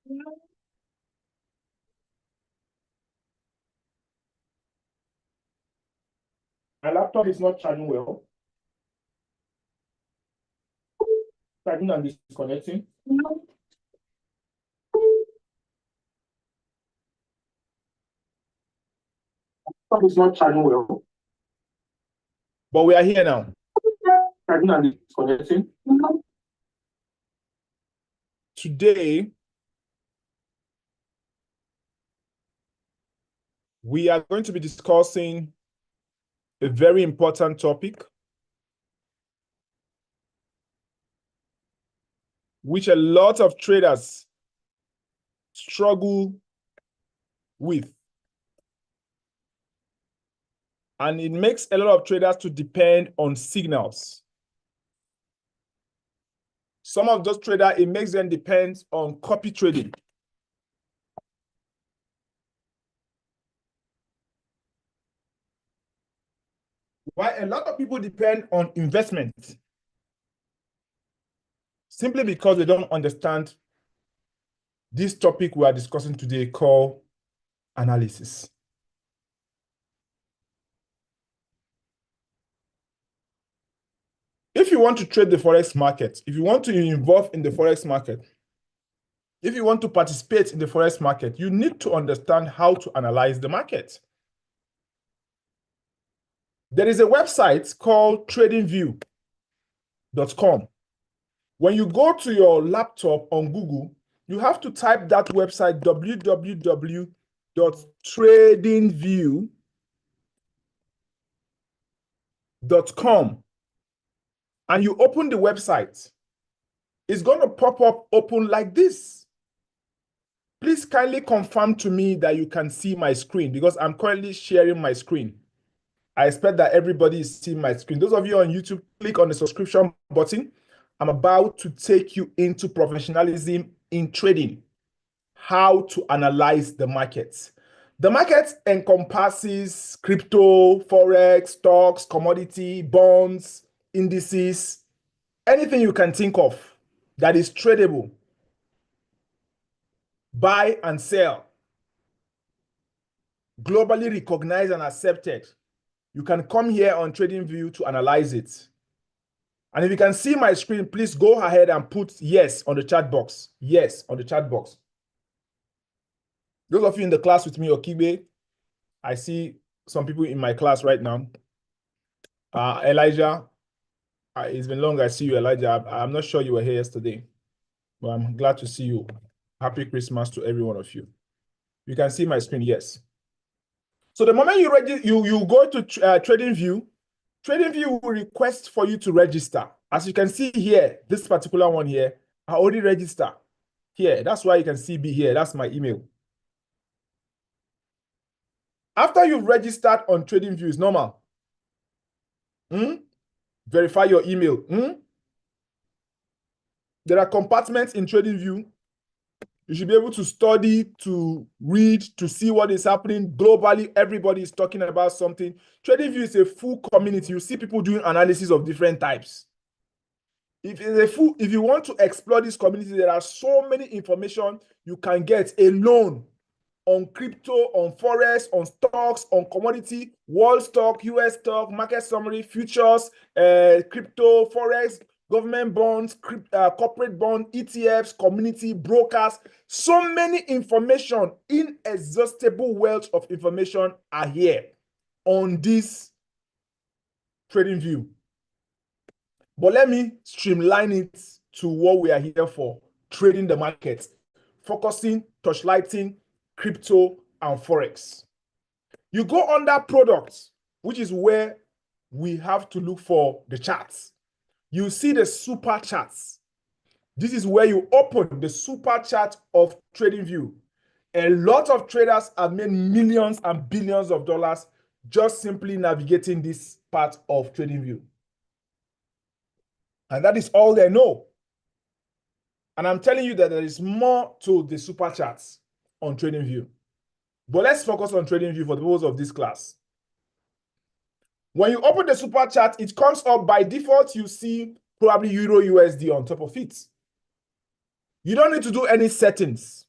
My laptop is not charging well. Charging and disconnecting. Laptop is not charging well. But we are here now. Charging and disconnecting. Today, we are going to be discussing a very important topic, which a lot of traders struggle with. And it makes a lot of traders to depend on signals. Some of those traders, it makes them depend on copy trading. Why a lot of people depend on investment simply because they don't understand this topic we are discussing today called analysis. If you want to trade the Forex market, if you want to involve in the Forex market, if you want to participate in the Forex market, you need to understand how to analyze the market. There is a website called tradingview.com. When you go to your laptop on Google, you have to type that website www.tradingview.com and you open the website. It's going to pop up open like this. Please kindly confirm to me that you can see my screen because I'm currently sharing my screen. I expect that everybody is seeing my screen. Those of you on YouTube, click on the subscription button. I'm about to take you into professionalism in trading, how to analyze the markets. The market encompasses crypto, Forex, stocks, commodity, bonds, indices, anything you can think of that is tradable. Buy and sell. Globally recognized and accepted. You can come here on TradingView to analyze it. And if you can see my screen, please go ahead and put yes on the chat box. Yes on the chat box. Those of you in the class with me, Okibe, I see some people in my class right now. Elijah, it's been long I see you, Elijah. I'm not sure you were here yesterday, but I'm glad to see you. Happy Christmas to every one of you. You can see my screen, yes. So the moment you go to TradingView, TradingView will request for you to register. As you can see here, this particular one here, I already registered here. That's why you can see me here. That's my email. After you've registered on TradingView, it's normal. Verify your email. There are compartments in TradingView. You should be able to study, to read, to see what is happening globally. Everybody is talking about something. TradingView is a full community. You see people doing analysis of different types. If you want to explore this community, there are so many information you can get alone on crypto, on Forex, on stocks, on commodity, world stock, US stock, market summary, futures, crypto, Forex, government bonds, corporate bond, ETFs, community, brokers. So many information, inexhaustible wealth of information are here on this TradingView. But let me streamline it to what we are here for, trading the market, focusing, touchlighting, crypto, and Forex. You go under products, which is where we have to look for the charts. You see the super charts. This is where you open the super chart of TradingView. A lot of traders have made millions and billions of dollars just simply navigating this part of TradingView. And that is all they know. And I'm telling you that there is more to the super charts on TradingView. But let's focus on TradingView for the purpose of this class. When you open the super chart, it comes up by default. You see probably Euro USD on top of it. You don't need to do any settings.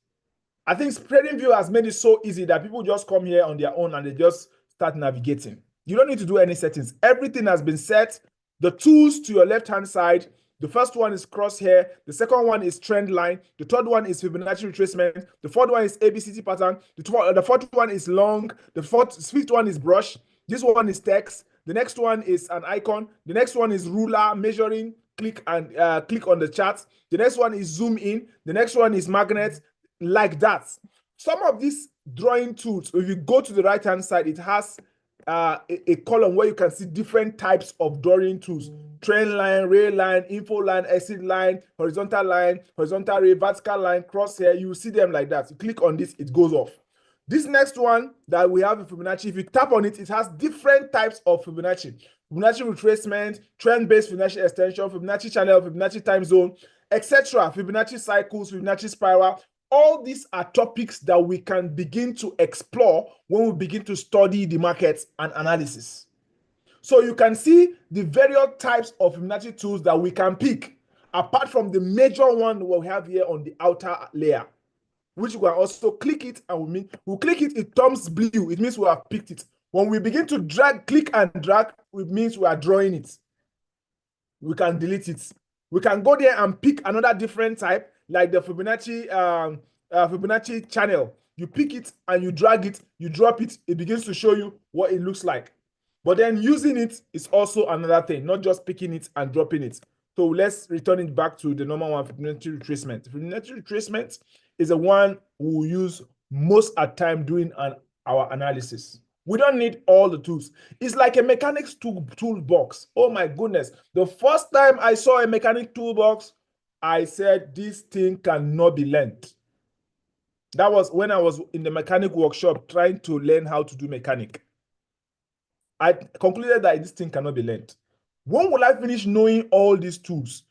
I think TradingView has made it so easy that people just come here on their own and they just start navigating. You don't need to do any settings. Everything has been set. The tools to your left-hand side, the first one is crosshair. The second one is trend line. The third one is Fibonacci retracement. The fourth one is ABCD pattern. The fourth one is long. The fifth one is brush. This one is text. The next one is an icon. The next one is ruler, measuring. Click on the chart. The next one is zoom in. The next one is magnet, like that. Some of these drawing tools, if you go to the right-hand side, it has a column where you can see different types of drawing tools: trend line, ray line, info line, exit line, horizontal ray, vertical line, crosshair. You will see them like that. You click on this, it goes off. This next one that we have in Fibonacci, if you tap on it, it has different types of Fibonacci. Fibonacci retracement, trend-based Fibonacci extension, Fibonacci channel, Fibonacci time zone, etc. Fibonacci cycles, Fibonacci spiral. All these are topics that we can begin to explore when we begin to study the markets and analysis. So you can see the various types of Fibonacci tools that we can pick, apart from the major one we have here on the outer layer, which we can also click it, and we'll click it, it turns blue. It means we have picked it. When we begin to click and drag, it means we are drawing it. We can delete it. We can go there and pick another different type, like the Fibonacci channel. You pick it and you drag it, you drop it, it begins to show you what it looks like. But then using it is also another thing, not just picking it and dropping it. So let's return it back to the normal one, Fibonacci retracement. Fibonacci retracement is the one we use most at time doing our analysis. We don't need all the tools. It's like a mechanics toolbox. Oh my goodness. The first time I saw a mechanic toolbox, I said, this thing cannot be learned. That was when I was in the mechanic workshop trying to learn how to do mechanic. I concluded that this thing cannot be learned. When will I finish knowing all these tools?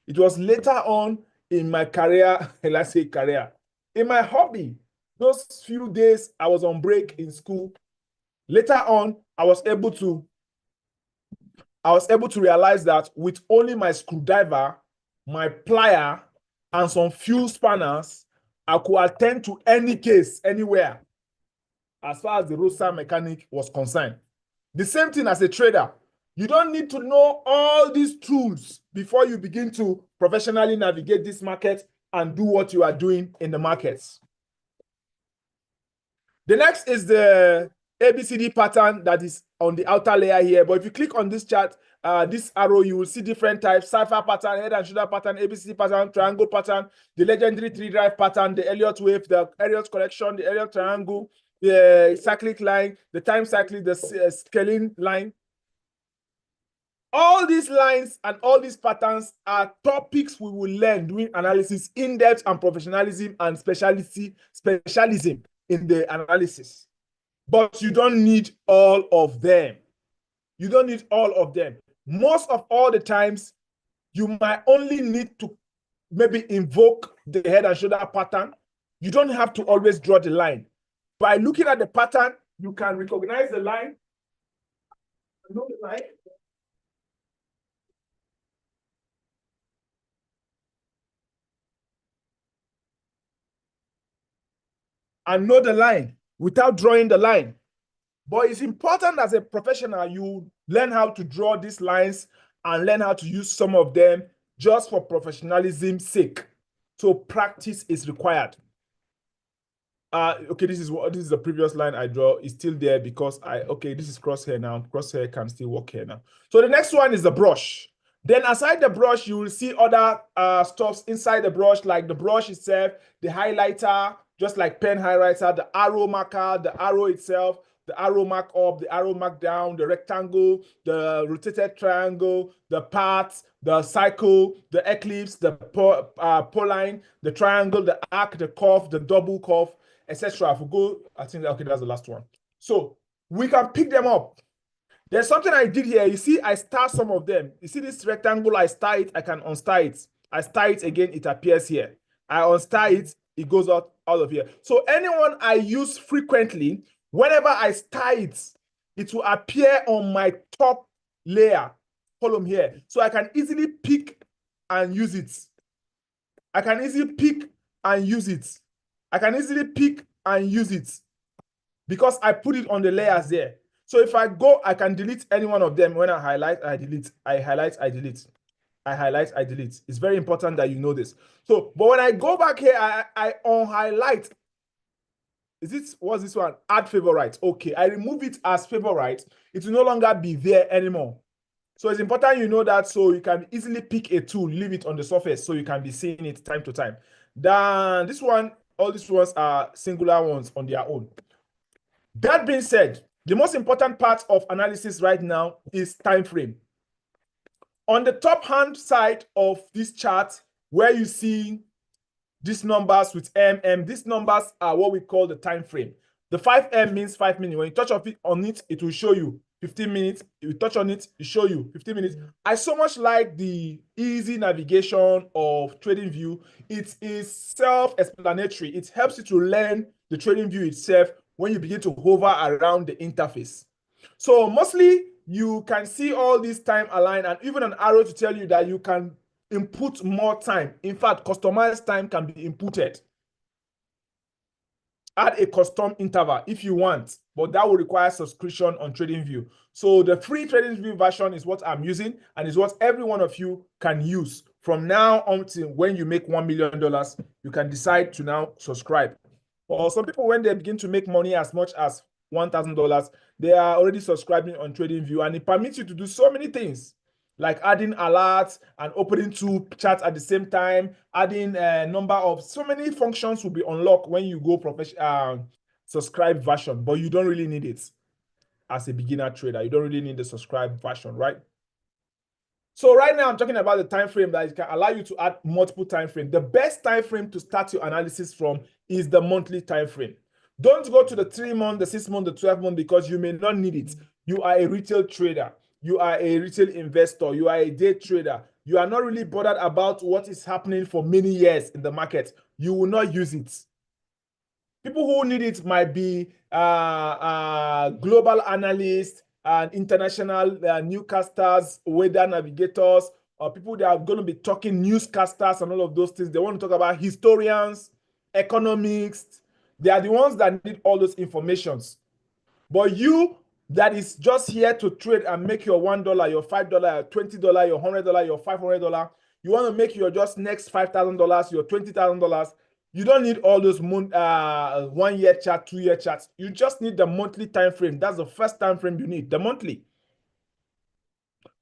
It was later on in my career, let's say career, in my hobby. Those few days I was on break in school. Later on, I was able to realize that with only my screwdriver, my plier, and some few spanners, I could attend to any case anywhere as far as the roadside mechanic was concerned. The same thing as a trader. You don't need to know all these tools before you begin to professionally navigate this market and do what you are doing in the markets. The next is the ABCD pattern that is on the outer layer here. But if you click on this chart, this arrow, you will see different types: cipher pattern, head and shoulder pattern, ABCD pattern, triangle pattern, the legendary 3-drive pattern, the Elliott wave, the Elliott correction, the Elliott triangle, the cyclic line, the time cyclic, the scaling line. All these lines and all these patterns are topics we will learn doing analysis, in-depth and professionalism and specialism in the analysis. But you don't need all of them. You don't need all of them. Most of all the times, you might only need to maybe invoke the head and shoulder pattern. You don't have to always draw the line. By looking at the pattern, you can recognize the line. Know the line. And know the line without drawing the line. But it's important as a professional, you learn how to draw these lines and learn how to use some of them just for professionalism's sake. So practice is required. Okay, this is the previous line I draw. It's still there because this is crosshair now. Crosshair can still work here now. So the next one is the brush. Then aside the brush, you will see other stuffs inside the brush, like the brush itself, the highlighter, just like pen highlighter, the arrow marker, the arrow itself, the arrow mark up, the arrow mark down, the rectangle, the rotated triangle, the path, the cycle, the ellipse, the poline, the triangle, the arc, the curve, the double curve, etc. If we go, I think, okay, that's the last one. So we can pick them up. There's something I did here. You see, I star some of them. You see this rectangle, I star it, I can unstar it. I star it again, it appears here. I unstar it, it goes out of here. So anyone I use frequently, whenever I star it, it will appear on my top layer column here. So I can easily pick and use it. I can easily pick and use it. I can easily pick and use it because I put it on the layers there. So if I go, I can delete any one of them. When I highlight, I delete. I highlight, I delete. I highlight, I delete. It's very important that you know this. So, but when I go back here, I unhighlight. What's this one? Add favorite. Okay, I remove it as favorite. It will no longer be there anymore. So it's important you know that, so you can easily pick a tool, leave it on the surface so you can be seeing it time to time. Then this one, all these ones are singular ones on their own. That being said, the most important part of analysis right now is time frame. On the top hand side of this chart, where you see these numbers with these numbers are what we call the time frame. The 5M means 5 minutes. When you touch on it, it will show you 15 minutes. If you touch on it, it show you 15 minutes. I so much like the easy navigation of TradingView. It is self-explanatory. It helps you to learn the TradingView itself when you begin to hover around the interface. So mostly you can see all this time aligned and even an arrow to tell you that you can input more time. In fact, customized time can be inputted. Add a custom interval if you want, but that will require subscription on TradingView. So the free TradingView version is what I'm using and is what every one of you can use. From now until when you make $1 million, you can decide to now subscribe. Or some people, when they begin to make money as much as $1,000, they are already subscribing on TradingView, and it permits you to do so many things, like adding alerts and opening two charts at the same time, adding a number of, so many functions will be unlocked when you go subscribe version, but you don't really need it as a beginner trader. You don't really need the subscribe version, right? So right now I'm talking about the time frame that can allow you to add multiple time frame. The best time frame to start your analysis from is the monthly time frame. Don't go to the 3 month, the 6 month, the 12 month, because you may not need it. You are a retail trader. You are a retail investor. You are a day trader. You are not really bothered about what is happening for many years in the market. You will not use it. People who need it might be global analysts and international newscasters, weather navigators, or people that are going to be talking newscasters and all of those things. They want to talk about historians, economists. They are the ones that need all those informations. But you that is just here to trade and make your $1, your $5, your $20, your $100, your $500, you want to make your just next $5,000, your $20,000. You don't need all those 1 year chart, 2 year charts. You just need the monthly time frame. That's the first time frame you need, the monthly.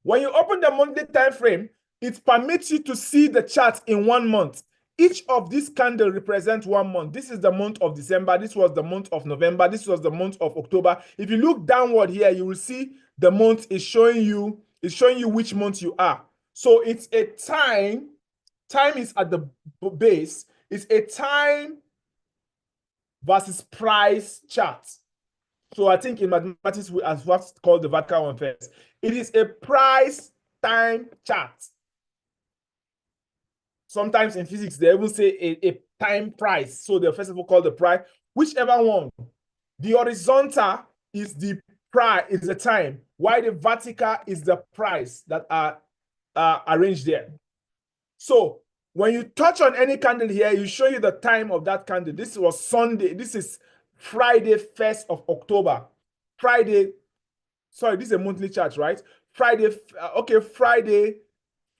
When you open the monthly time frame, it permits you to see the chart in 1 month. Each of these candles represents 1 month. This is the month of December. This was the month of November. This was the month of October. If you look downward here, you will see the month is showing you which month you are. So it's a time. Time is at the base. It's a time versus price chart. So I think in mathematics, we have what's called the vertical one first. It is a price time chart. Sometimes in physics, they even say a time price. So they first of all call the price, whichever one. The horizontal is the price, is the time, while the vertical is the price that are arranged there. So when you touch on any candle here, you show you the time of that candle. This was Sunday. This is Friday, 1st of October. Friday, sorry, this is a monthly chart, right? Friday, Friday,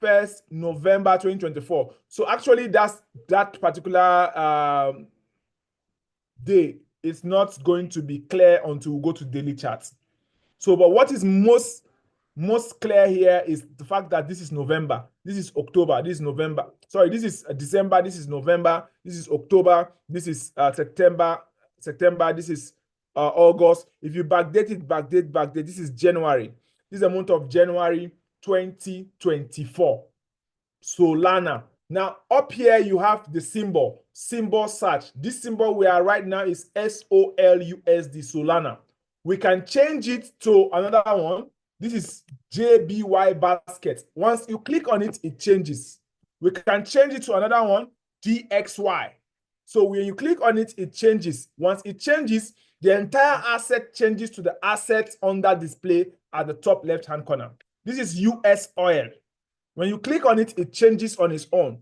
1st November 2024. So actually that particular day is not going to be clear until we go to daily charts. So, but what is most clear here is the fact that this is November, this is October, this is November. Sorry, this is December, this is November, this is October, this is September, this is August. If you backdate it, backdate, this is January. This is the month of January 2024. Solana. Now, up here, you have the symbol search. This symbol we are right now is SOLUSD, Solana. We can change it to another one. This is JBY basket. Once you click on it, it changes. We can change it to another one, DXY. So when you click on it, it changes. Once it changes, the entire asset changes to the asset under display at the top left-hand corner. This is US oil. When you click on it, it changes on its own.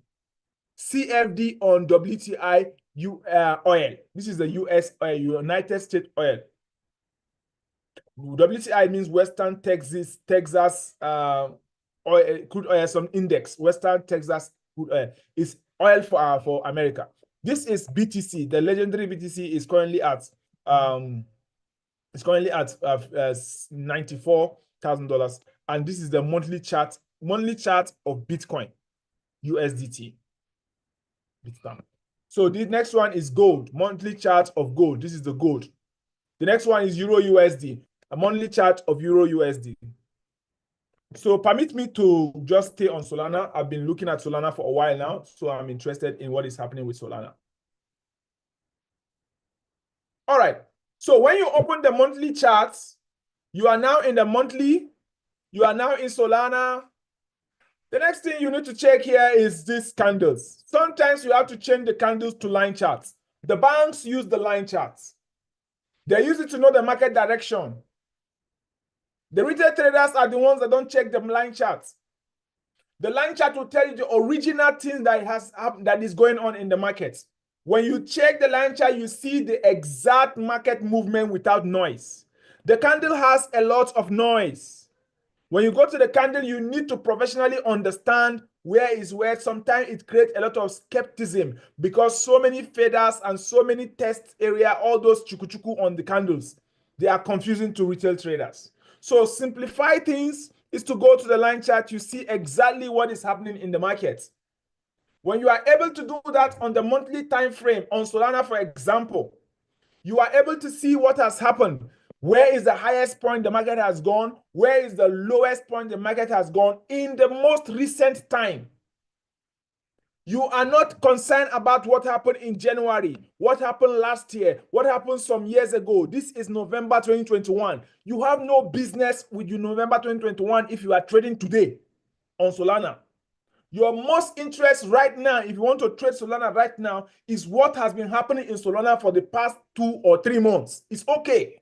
CFD on WTI, oil. This is the US oil, United States oil. WTI means Western Texas oil, crude oil, some index. Western Texas crude oil is oil for America. This is BTC. The legendary BTC is currently at $94,000, and this is the monthly chart of Bitcoin USDT. Bitcoin. So the next one is gold, monthly chart of gold. This is the gold. The next one is Euro USD, a monthly chart of Euro USD. So permit me to just stay on Solana. I've been looking at Solana for a while now, so I'm interested in what is happening with Solana. All right. So when you open the monthly charts, you are now in Solana. The next thing you need to check here is these candles. Sometimes you have to change the candles to line charts. The banks use the line charts. They use it to know the market direction. The retail traders are the ones that don't check the line charts. The line chart will tell you the original thing that is going on in the market. When you check the line chart, you see the exact market movement without noise. The candle has a lot of noise. When you go to the candle, you need to professionally understand where is where. Sometimes it creates a lot of skepticism because so many faders and so many test area, all those chuku on the candles, they are confusing to retail traders. So simplify things is to go to the line chart. You see exactly what is happening in the market. When you are able to do that on the monthly time frame on Solana, for example, you are able to see what has happened. Where is the highest point the market has gone? Where is the lowest point the market has gone in the most recent time? You are not concerned about what happened in January, what happened last year, what happened some years ago. This is November 2021. You have no business with your November 2021 if you are trading today on Solana. Your most interest right now, if you want to trade Solana right now, is what has been happening in Solana for the past 2 or 3 months. It's okay.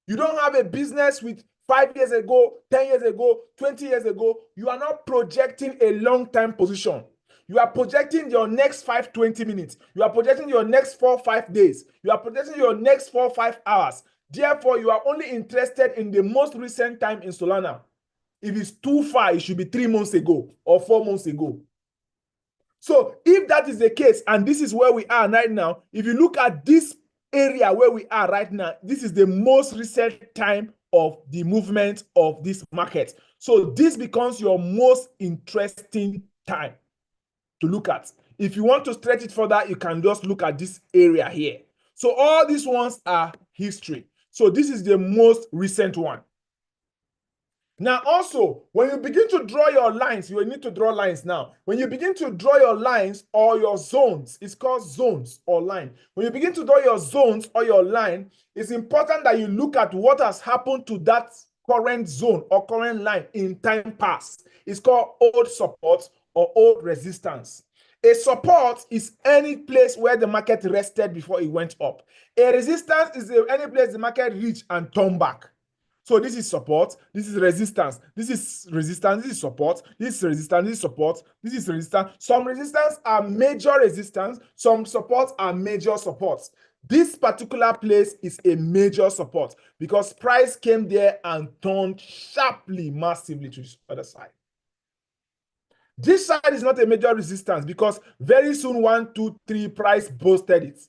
You don't have a business with 5 years ago, 10 years ago, 20 years ago. You are not projecting a long-term position. You are projecting your next 20 minutes. You are projecting your next 4-5 days. You are projecting your next 4-5 hours. Therefore, you are only interested in the most recent time in Solana. If it's too far, it should be 3 months ago or 4 months ago. So if that is the case, and this is where we are right now, if you look at this area where we are right now, this is the most recent time of the movement of this market. So this becomes your most interesting time to look at. If you want to stretch it further, you can just look at this area here. So all these ones are history. So this is the most recent one. Now also, when you begin to draw your lines, you need to draw lines now. When you begin to draw your lines or your zones, it's called zones or line. When you begin to draw your zones or your line, it's important that you look at what has happened to that current zone or current line in time past. It's called old support or old resistance. A support is any place where the market rested before it went up. A resistance is any place the market reached and turned back. So this is support, this is resistance, this is resistance, this is support, this is resistance, this is support, this is resistance. Some resistance are major resistance, some supports are major supports. This particular place is a major support because price came there and turned sharply, massively to the other side. This side is not a major resistance because very soon 1, 2, 3 price boosted it.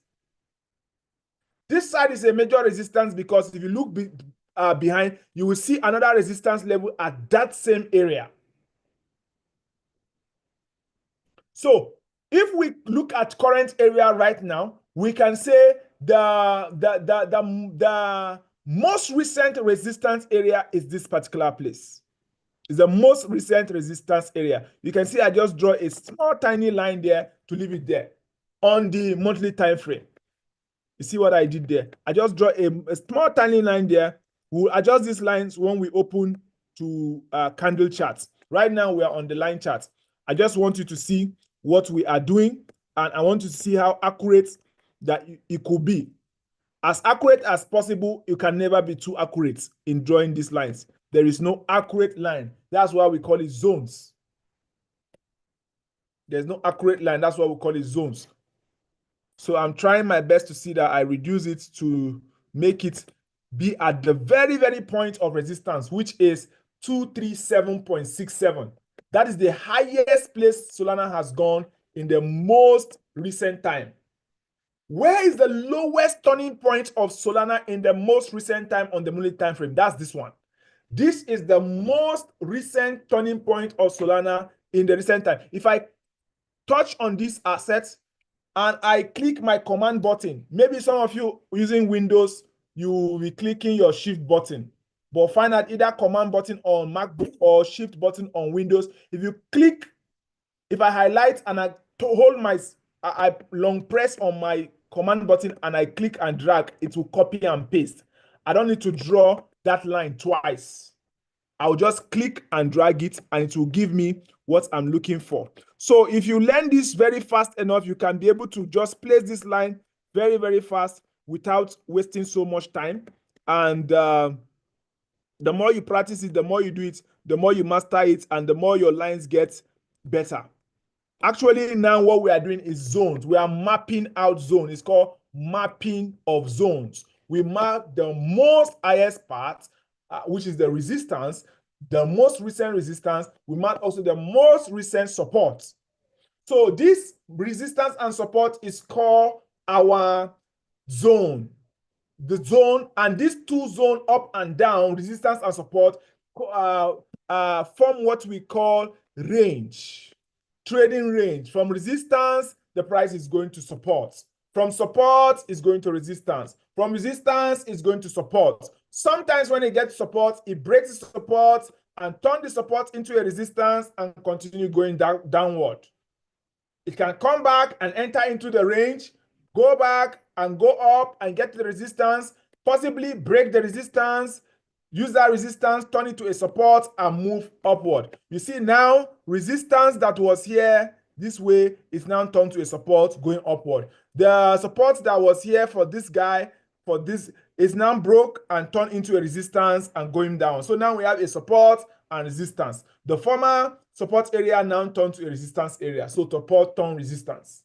This side is a major resistance because if you look behind, you will see another resistance level at that same area. So if we look at current area right now, we can say the most recent resistance area is this particular place. It's the most recent resistance area. You can see I just draw a small tiny line there to leave it there on the monthly time frame. You see what I did there? I just draw a small tiny line there. We'll adjust these lines when we open to candle charts. Right now, we are on the line chart. I just want you to see what we are doing, and I want you to see how accurate that it could be. As accurate as possible, you can never be too accurate in drawing these lines. There is no accurate line. That's why we call it zones. There's no accurate line. That's why we call it zones. So I'm trying my best to see that I reduce it to make it be at the very, very point of resistance, which is 237.67. That is the highest place Solana has gone in the most recent time. Where is the lowest turning point of Solana in the most recent time on the monthly time frame? That's this one. This is the most recent turning point of Solana in the recent time. If I touch on this asset and I click my command button, maybe some of you using Windows, you will be clicking your shift button, but find out either command button on MacBook or shift button on Windows. If you click, if I highlight and I hold I long press on my command button and I click and drag, it will copy and paste. I don't need to draw that line twice. I'll just click and drag it and it will give me what I'm looking for. So if you learn this very fast enough, you can be able to just place this line very, very fast without wasting so much time. And the more you practice it, the more you do it, the more you master it, and the more your lines get better. Actually, now what we are doing is zones. We are mapping out zones. It's called mapping of zones. We mark the most highest part, which is the resistance, the most recent resistance. We mark also the most recent support. So this resistance and support is called our zone. The zone, and these two zones up and down, resistance and support, form what we call range. Trading range. From resistance, the price is going to support. From support, is going to resistance. From resistance, is going to support. Sometimes when it gets support, it breaks the support and turns the support into a resistance and continue going downward. It can come back and enter into the range, go back and go up and get to the resistance, possibly break the resistance, use that resistance, turn it to a support and move upward. You see now, resistance that was here this way is now turned to a support going upward. The support that was here for this guy, for this, is now broke and turned into a resistance and going down. So now we have a support and resistance. The former support area now turned to a resistance area. So support turn resistance.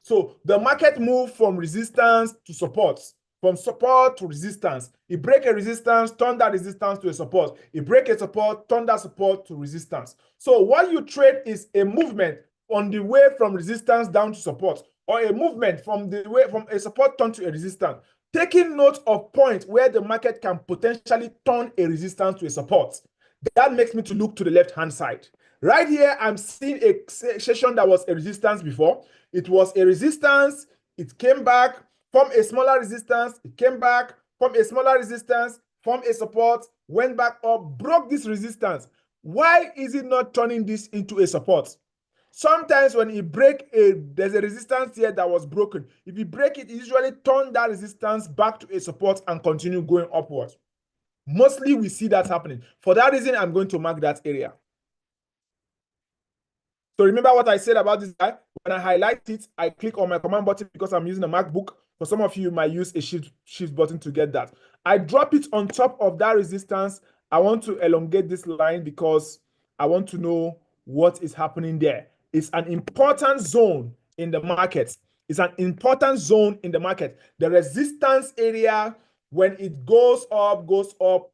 So the market moved from resistance to support. From support to resistance. It break a resistance, turn that resistance to a support. It break a support, turn that support to resistance. So what you trade is a movement on the way from resistance down to support, or a movement from the way from a support turn to a resistance. Taking note of points where the market can potentially turn a resistance to a support. That makes me to look to the left-hand side. Right here, I'm seeing a session that was a resistance before. It was a resistance, it came back, formed a smaller resistance, it came back, formed a smaller resistance, formed a support, went back up, broke this resistance. Why is it not turning this into a support? Sometimes when you break there's a resistance here that was broken. If you break it, it usually turn that resistance back to a support and continue going upwards. Mostly we see that happening. For that reason, I'm going to mark that area. So remember what I said about this guy? When I highlight it, I click on my command button because I'm using a MacBook. For some of you might use a shift button to get that. I drop it on top of that resistance. I want to elongate this line because I want to know what is happening there. It's an important zone in the market. It's an important zone in the market. The resistance area, when it goes up,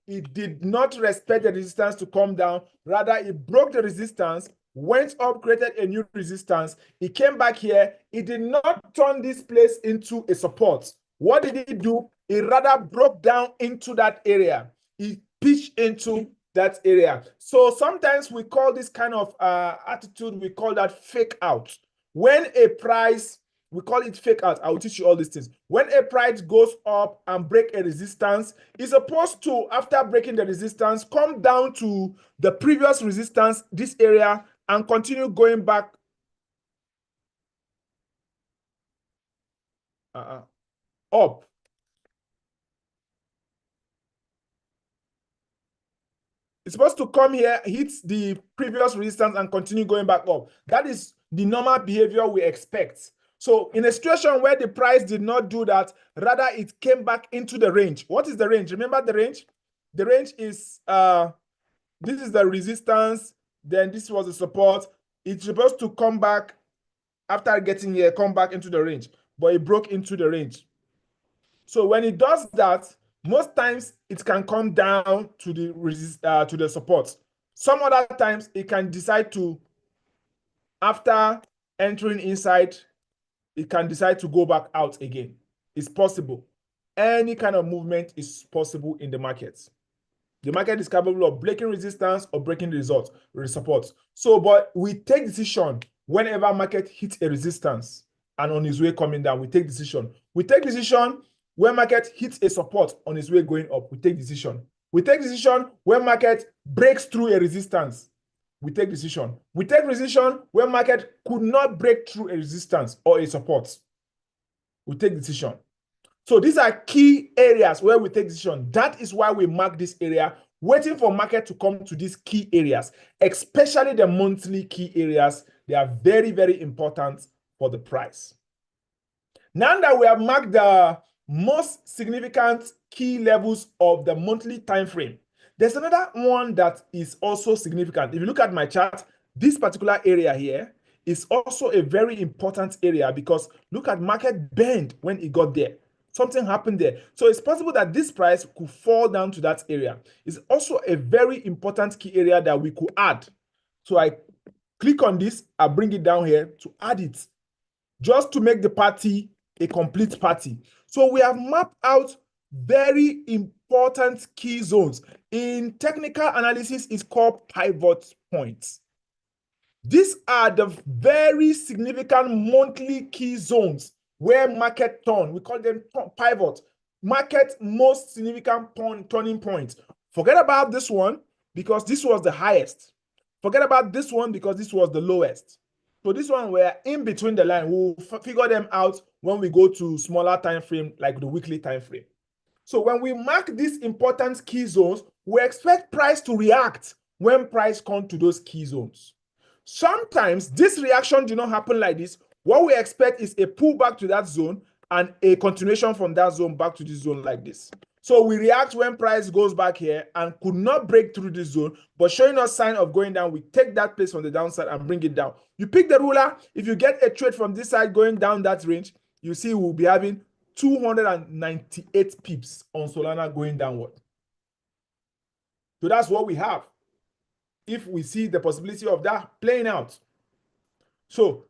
it did not respect the resistance to come down. Rather, it broke the resistance, went up, created a new resistance. It came back here. It did not turn this place into a support. What did it do? It rather broke down into that area. It pitched into that area. So sometimes we call this kind of attitude, we call that fake out. When a price, we call it fake out. I will teach you all these things. When a price goes up and break a resistance, it's supposed to, after breaking the resistance, come down to the previous resistance, this area, and continue going back up. It's supposed to come here, hit the previous resistance, and continue going back up. That is the normal behavior we expect. So in a situation where the price did not do that, rather it came back into the range. What is the range? Remember the range? The range is, this is the resistance, then this was the support. It's supposed to come back after getting here, come back into the range. but it broke into the range. So when it does that, most times it can come down to the support. Some other times it can decide to, after entering inside, it can decide to go back out again. It's possible. Any kind of movement is possible in the markets. The market is capable of breaking resistance or breaking the support. So, but we take decision whenever market hits a resistance and on its way coming down, we take decision. We take decision when market hits a support on its way going up, we take decision. We take decision when market breaks through a resistance, we take decision. We take decision when market could not break through a resistance or a support, we take decision. So these are key areas where we take decision. That is why we mark this area, waiting for market to come to these key areas, especially the monthly key areas. They are very, very important for the price. Now that we have marked the most significant key levels of the monthly time frame, there's another one that is also significant. If you look at my chart, this particular area here is also a very important area because look at market bend when it got there. Something happened there. So it's possible that this price could fall down to that area. It's also a very important key area that we could add. So I click on this, I bring it down here to add it, just to make the party a complete party. So we have mapped out very important key zones. In technical analysis, it's called pivot points. These are the very significant monthly key zones where market turn. We call them pivot. Market most significant turning points. Forget about this one because this was the highest. Forget about this one because this was the lowest. So this one we're in between the line. We'll figure them out when we go to smaller time frame like the weekly time frame. So when we mark these important key zones, we expect price to react when price comes to those key zones. Sometimes this reaction do not happen like this. What we expect is a pullback to that zone and a continuation from that zone back to this zone like this. So we react when price goes back here and could not break through this zone, but showing us sign of going down, we take that place from the downside and bring it down. You pick the ruler. If you get a trade from this side going down that range, you see we'll be having 298 pips on Solana going downward. So that's what we have if we see the possibility of that playing out. So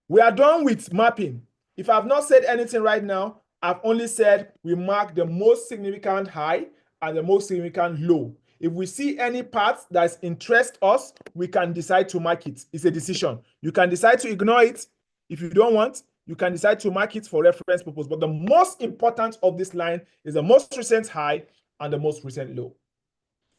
we are done with mapping. If I've not said anything right now, I've only said we mark the most significant high and the most significant low. If we see any part that interests us, we can decide to mark it. It's a decision. You can decide to ignore it. If you don't want, you can decide to mark it for reference purpose. But the most important of this line is the most recent high and the most recent low.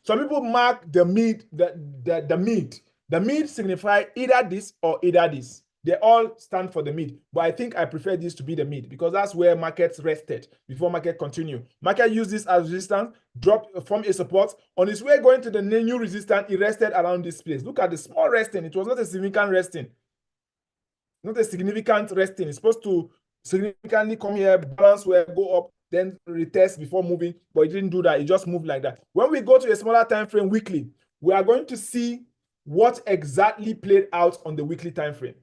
Some people mark the mid, the mid. The mid signify either this or either this. They all stand for the mid, but I think I prefer this to be the mid because that's where markets rested before market continue. Market used this as resistance, dropped from a support. On its way going to the new resistance, it rested around this place. Look at the small resting. It was not a significant resting. Not a significant resting. It's supposed to significantly come here, balance where, go up, then retest before moving, but it didn't do that. It just moved like that. When we go to a smaller time frame weekly, we are going to see what exactly played out on the weekly time frame.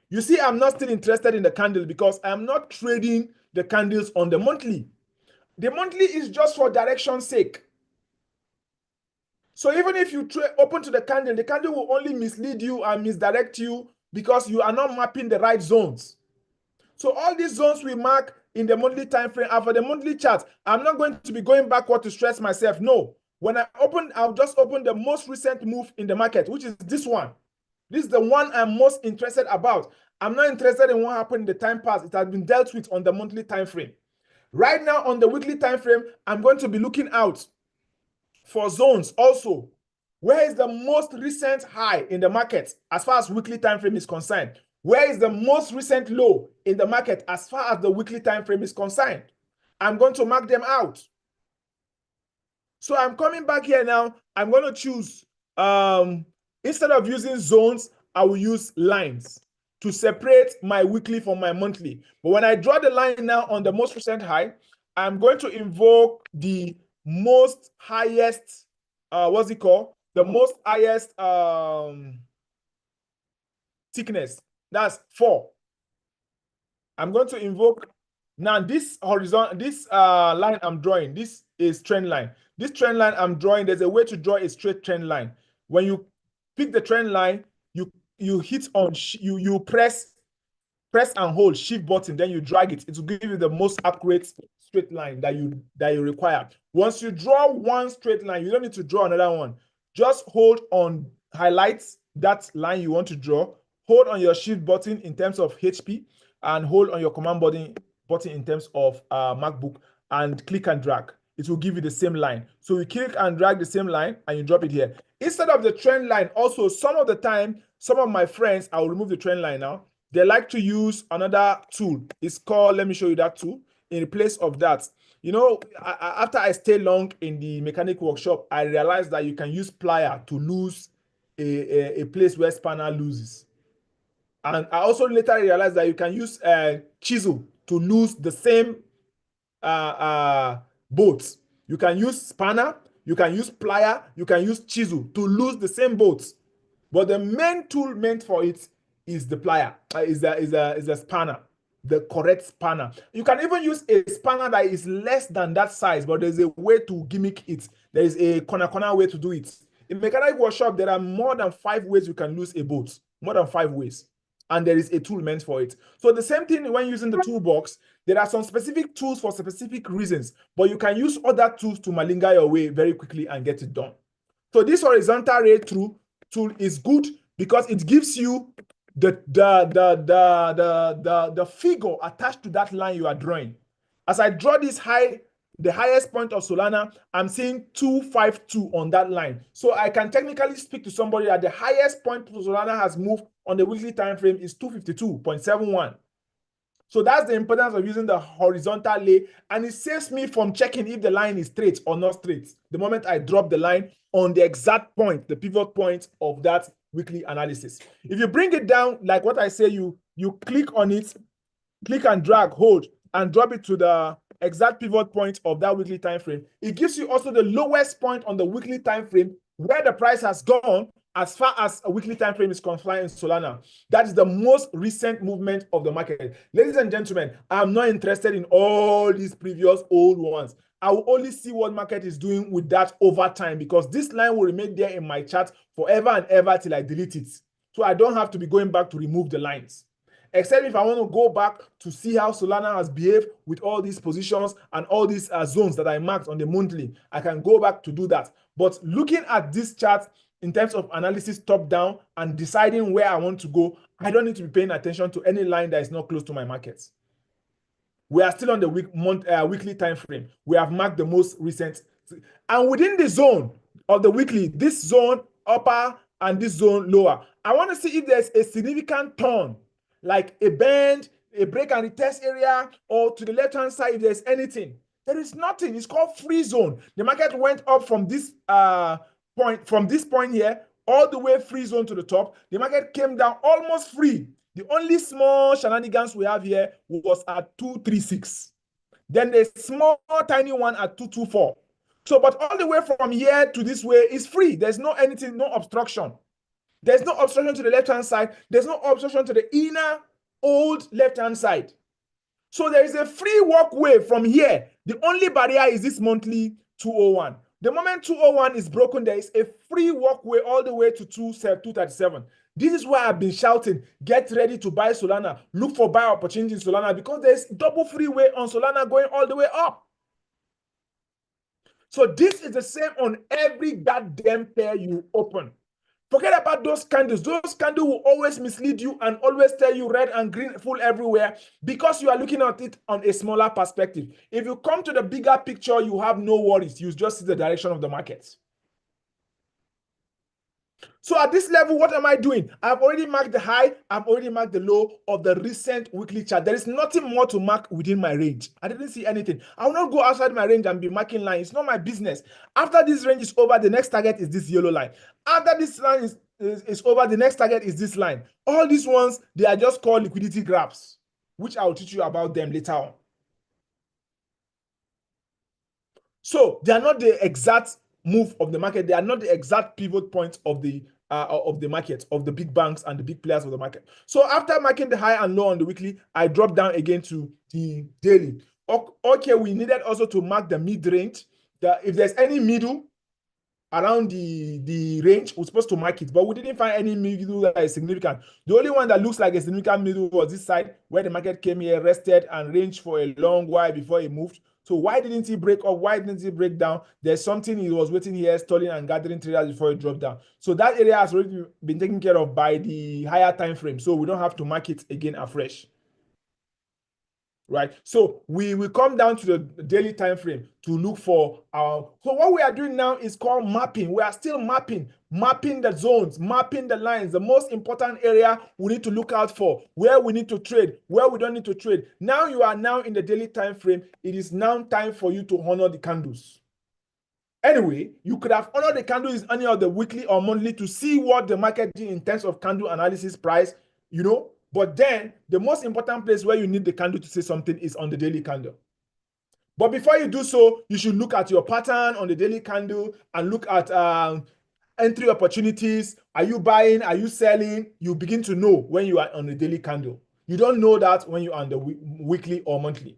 You see, I'm not still interested in the candle because I'm not trading the candles on the monthly. The monthly is just for direction's sake. So even if you open to the candle will only mislead you and misdirect you because you are not mapping the right zones. So all these zones we mark in the monthly time frame are for the monthly chart. I'm not going to be going backward to stress myself. No. When I open, I'll just open the most recent move in the market, which is this one. This is the one I'm most interested about. I'm not interested in what happened in the time past. It has been dealt with on the monthly time frame. Right now on the weekly time frame, I'm going to be looking out for zones also. Where is the most recent high in the market as far as weekly time frame is concerned? Where is the most recent low in the market as far as the weekly time frame is concerned? I'm going to mark them out. So I'm coming back here now. I'm going to choose, instead of using zones, I will use lines to separate my weekly from my monthly. But when I draw the line now on the most recent high, I'm going to invoke the most highest, what's it called? The most highest thickness. That's 4. I'm going to invoke. Now this horizontal, this line I'm drawing, this is trend line. This trend line I'm drawing, there's a way to draw a straight trend line. When you pick the trend line, you hit on, you press and hold shift button, then you drag it. It will give you the most accurate straight line that you require. Once you draw one straight line, you don't need to draw another one. Just hold on, highlight that line you want to draw, hold on your shift button in terms of HP, and hold on your command button in terms of MacBook, and click and drag. It will give you the same line. So you click and drag the same line and you drop it here. Instead of the trend line, also some of the time, some of my friends, I will remove the trend line now, they like to use another tool. It's called, let me show you that tool. In place of that, you know, after I stayed long in the mechanic workshop, I realized that you can use plier to lose a place where spanner loses. And I also later realized that you can use chisel to lose the same bolts. You can use spanner, you can use plier, you can use chisel to lose the same bolts. But the main tool meant for it is the plier, is a spanner, the correct spanner. You can even use a spanner that is less than that size, but there's a way to gimmick it. There is a corner way to do it. In mechanic workshop, there are more than 5 ways you can lose a bolt, more than 5 ways. And there is a tool meant for it. So the same thing when using the toolbox, there are some specific tools for specific reasons, but you can use other tools to malinga your way very quickly and get it done. So this horizontal ray tool is good because it gives you the figure attached to that line you are drawing. As I draw this the highest point of Solana, I'm seeing 252 on that line. So I can technically speak to somebody that the highest point Solana has moved on the weekly time frame is 252.71. So that's the importance of using the horizontal lay, and it saves me from checking if the line is straight or not straight the moment I drop the line on the exact point, the pivot point of that weekly analysis. If you bring it down, like what I say, you click on it, click and drag, hold, and drop it to the exact pivot point of that weekly time frame. It gives you also the lowest point on the weekly time frame where the price has gone as far as a weekly time frame is concerned in Solana. That is the most recent movement of the market. Ladies and gentlemen, I'm not interested in all these previous old ones. I will only see what market is doing with that over time, because this line will remain there in my chart forever and ever till I delete it. So I don't have to be going back to remove the lines. Except if I want to go back to see how Solana has behaved with all these positions and all these zones that I marked on the monthly, I can go back to do that. But looking at this chart in terms of analysis top down and deciding where I want to go, I don't need to be paying attention to any line that is not close to my markets. We are still on the weekly time frame. We have marked the most recent. And within the zone of the weekly, this zone upper and this zone lower, I want to see if there's a significant turn, like a bend, a break and retest area, or to the left-hand side if there's anything. There is nothing. It's called free zone. The market went up from this point here, all the way free zone to the top. The market came down almost free. The only small shenanigans we have here was at 236. Then the small tiny one at 224. So, but all the way from here to this way is free. There's no anything, no obstruction. There's no obstruction to the left-hand side. There's no obstruction to the inner old left-hand side. So there is a free walkway from here. The only barrier is this monthly 201. The moment 201 is broken, there is a free walkway all the way to 237. This is why I've been shouting, get ready to buy Solana. Look for buy opportunity in Solana, because there's double freeway on Solana going all the way up. So this is the same on every goddamn pair you open. Forget about those candles. Those candles will always mislead you and always tell you red and green full everywhere, because you are looking at it on a smaller perspective. If you come to the bigger picture, you have no worries. You just see the direction of the markets. So at this level, what am I doing? I've already marked the high. I've already marked the low of the recent weekly chart. There is nothing more to mark within my range. I didn't see anything. I will not go outside my range and be marking lines. It's not my business. After this range is over, the next target is this yellow line. After this line is over, the next target is this line. All these ones, they are just called liquidity graphs, which I will teach you about them later on. So they are not the exact move of the market. They are not the exact pivot point of the of the market, of the big banks and the big players of the market. So after marking the high and low on the weekly, I dropped down again to the daily. Okay, we needed also to mark the mid-range. If there's any middle around the range, we're supposed to mark it, but we didn't find any middle that is significant. The only one that looks like a significant middle was this side, where the market came here, rested, and ranged for a long while before it moved. So why didn't it break up? Why didn't it break down? There's something it was waiting here, stalling and gathering traders before it dropped down. So that area has already been taken care of by the higher time frame. So we don't have to mark it again afresh. Right, so we will come down to the daily time frame to look for our. So what we are doing now is called mapping. We are still mapping the zones, mapping the lines. The most important area we need to look out for, where we need to trade, where we don't need to trade. Now you are now in the daily time frame. It is now time for you to honor the candles. Anyway, you could have honored the candles in any of the weekly or monthly to see what the market did in terms of candle analysis price, you know. But then the most important place where you need the candle to say something is on the daily candle. But before you do so, you should look at your pattern on the daily candle and look at entry opportunities. Are you buying? Are you selling? You begin to know when you are on the daily candle. You don't know that when you are on the weekly or monthly.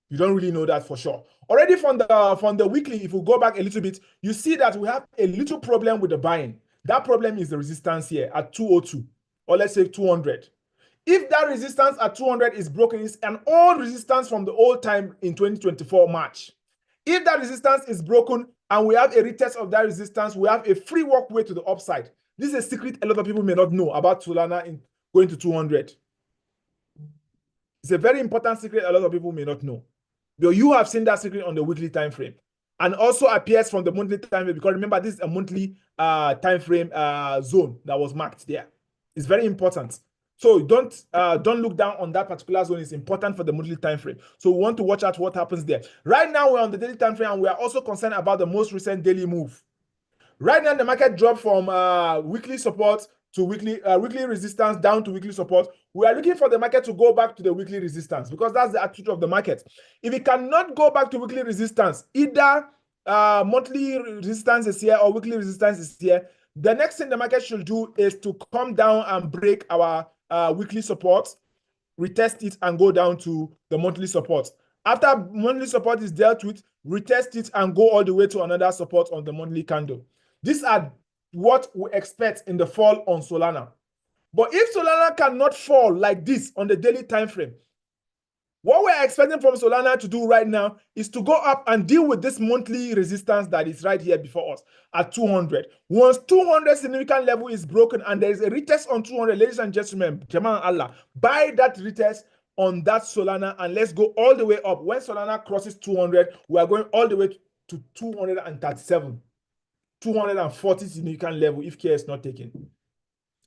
You don't really know that for sure. Already from the weekly, if we go back a little bit, you see that we have a little problem with the buying. That problem is the resistance here at 202. Or let's say 200. If that resistance at 200 is broken, it's an old resistance from the old time in 2024 March. If that resistance is broken and we have a retest of that resistance, we have a free walkway to the upside. This is a secret a lot of people may not know about Solana in going to 200. It's a very important secret a lot of people may not know. But you have seen that secret on the weekly time frame. And also appears from the monthly time frame, because remember, this is a monthly time frame zone that was marked there. It's very important. So don't look down on that particular zone. It's important for the monthly time frame. So we want to watch out what happens there. Right now, we're on the daily time frame, and we are also concerned about the most recent daily move. Right now, the market dropped from weekly support to weekly resistance down to weekly support. We are looking for the market to go back to the weekly resistance, because that's the attitude of the market. If it cannot go back to weekly resistance, either monthly resistance is here or weekly resistance is here, the next thing the market should do is to come down and break our weekly support, retest it, and go down to the monthly support. After monthly support is dealt with, retest it and go all the way to another support on the monthly candle. These are what we expect in the fall on Solana. But if Solana cannot fall like this on the daily time frame, what we're expecting from Solana to do right now is to go up and deal with this monthly resistance that is right here before us at 200. Once 200 significant level is broken and there is a retest on 200, ladies and gentlemen, Jaman Allah, buy that retest on that Solana and let's go all the way up. When Solana crosses 200, we are going all the way to 237, 240 significant level if care is not taken.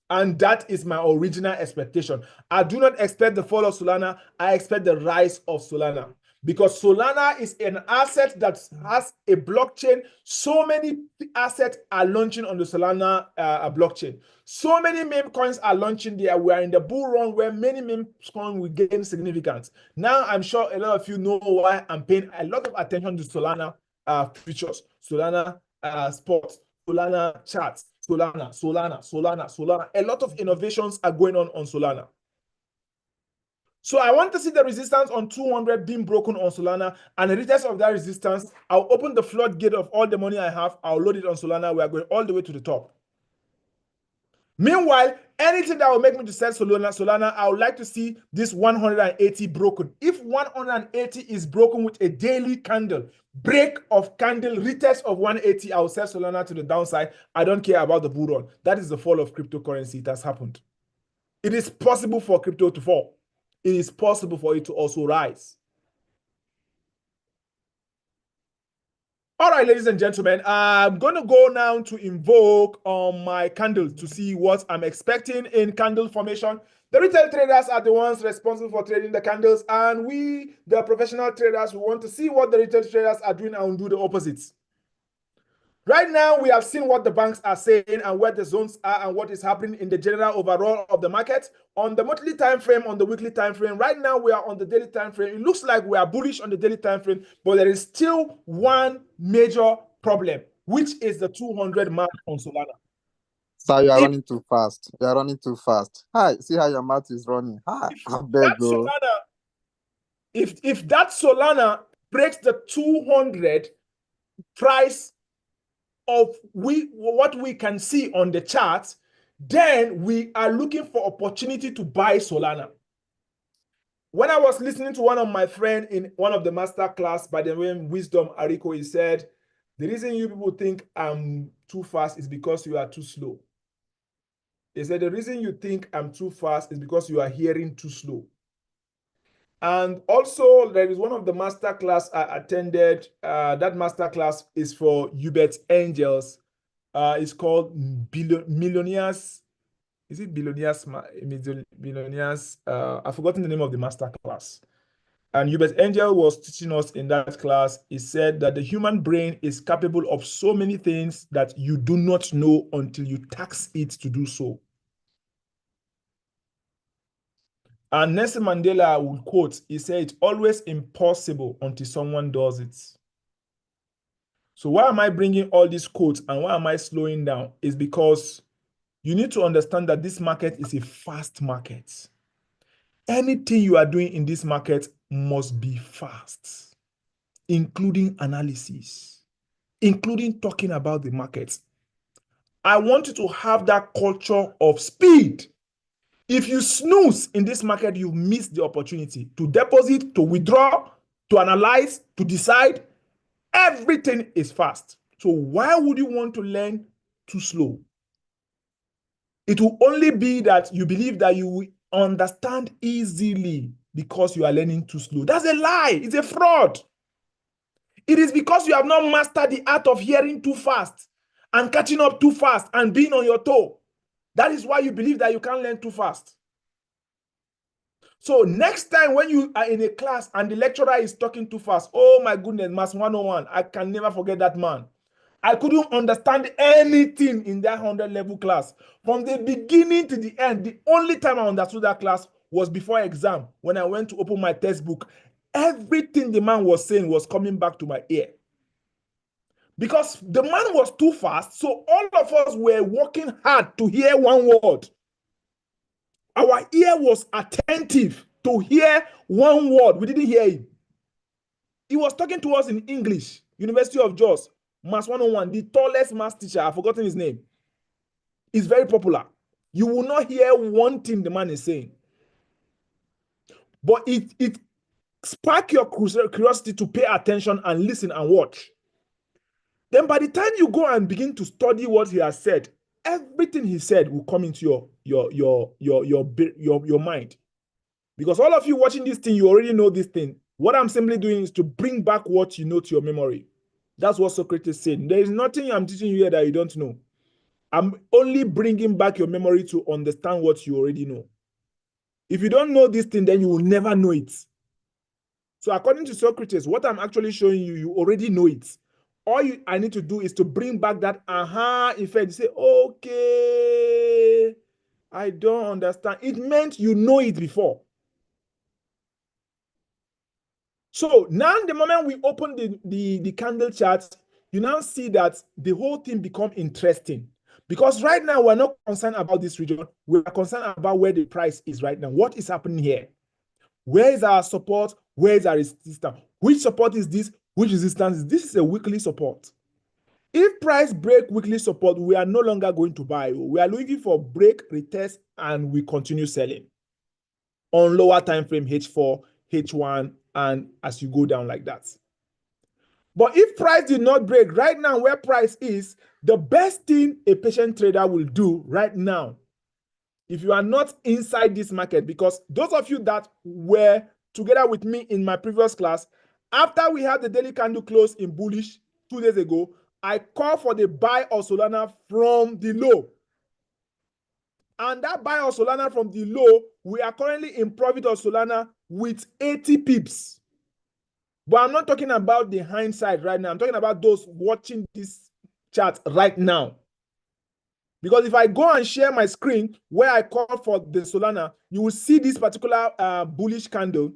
And that is my original expectation. I do not expect the fall of Solana. I expect the rise of Solana. Because Solana is an asset that has a blockchain. So many assets are launching on the Solana blockchain. So many meme coins are launching there. We are in the bull run where many meme coins will gain significance. Now, I'm sure a lot of you know why I'm paying a lot of attention to Solana features, Solana sports, Solana charts. Solana. A lot of innovations are going on Solana. So I want to see the resistance on 200 being broken on Solana, and the retest of that resistance, I'll open the floodgate of all the money I have. I'll load it on Solana. We are going all the way to the top. Meanwhile, anything that will make me to sell Solana, I would like to see this 180 broken. If 180 is broken with a daily candle, break of candle, retest of 180, I will sell Solana to the downside. I don't care about the bull run. That is the fall of cryptocurrency. It has happened. It is possible for crypto to fall. It is possible for it to also rise. All right, ladies and gentlemen, I'm going to go now to invoke on my candles to see what I'm expecting in candle formation. The retail traders are the ones responsible for trading the candles, and we, the professional traders, we want to see what the retail traders are doing and do the opposites. Right now, we have seen what the banks are saying and where the zones are and what is happening in the general overall of the market. On the monthly time frame, on the weekly time frame, right now we are on the daily time frame. It looks like we are bullish on the daily time frame, but there is still one major problem, which is the 200 mark on Solana. Sir, you are running too fast. You are running too fast. Hi, see how your mouth is running. Hi, I beg you. If that Solana breaks the 200 price of what we can see on the chart, then we are looking for opportunity to buy Solana. When I was listening to one of my friends in one of the master class by the name Wisdom Ariko, he said, the reason you people think I'm too fast is because you are too slow. He said, the reason you think I'm too fast is because you are hearing too slow. And also, there is one of the master class I attended. That master class is for Hubert Angels. It's called Millionaires. Is it Billionaires? Billionaires. I've forgotten the name of the master class. And Hubert Angel was teaching us in that class. He said that the human brain is capable of so many things that you do not know until you tax it to do so. And Nelson Mandela would quote, he said, it's always impossible until someone does it. So why am I bringing all these quotes and why am I slowing down? Is because you need to understand that this market is a fast market. Anything you are doing in this market must be fast, including analysis, including talking about the market. I want you to have that culture of speed. If you snooze in this market, you miss the opportunity to deposit, to withdraw, to analyze, to decide. Everything is fast. So why would you want to learn too slow? It will only be that you believe that you will understand easily because you are learning too slow. That's a lie. It's a fraud. It is because you have not mastered the art of hearing too fast and catching up too fast and being on your toe. That is why you believe that you can't learn too fast. So next time when you are in a class and the lecturer is talking too fast, oh my goodness, Maths 101, I can never forget that man. I couldn't understand anything in that 100 level class. From the beginning to the end, the only time I understood that class was before exam, when I went to open my textbook. Everything the man was saying was coming back to my ear. Because the man was too fast, so all of us were working hard to hear one word. Our ear was attentive to hear one word. We didn't hear him. He was talking to us in English, University of Jos, Maths 101, the tallest maths teacher, I've forgotten his name. He's very popular. You will not hear one thing the man is saying. But it sparks your curiosity to pay attention and listen and watch. Then by the time you go and begin to study what he has said, everything he said will come into your mind. Because all of you watching this thing, you already know this thing. What I'm simply doing is to bring back what you know to your memory. That's what Socrates said. There is nothing I'm teaching you here that you don't know. I'm only bringing back your memory to understand what you already know. If you don't know this thing, then you will never know it. So according to Socrates, what I'm actually showing you, you already know it. All I need to do is to bring back that aha effect. You say, okay, I don't understand. It meant you know it before. So now the moment we open the candle chart, you now see that the whole thing become interesting. Because right now, we're not concerned about this region. We're concerned about where the price is right now. What is happening here? Where is our support? Where is our resistance? Which support is this? Which resistance is this? Is a weekly support. If price break weekly support, we are no longer going to buy. We are looking for break, retest, and we continue selling on lower time frame H4, H1, and as you go down like that. But if price did not break right now where price is, the best thing a patient trader will do right now, if you are not inside this market, because those of you that were together with me in my previous class, after we had the daily candle close in bullish 2 days ago, I called for the buy of Solana from the low. And that buy of Solana from the low, we are currently in profit of Solana with 80 pips. But I'm not talking about the hindsight right now. I'm talking about those watching this chart right now. Because if I go and share my screen where I call for the Solana, you will see this particular bullish candle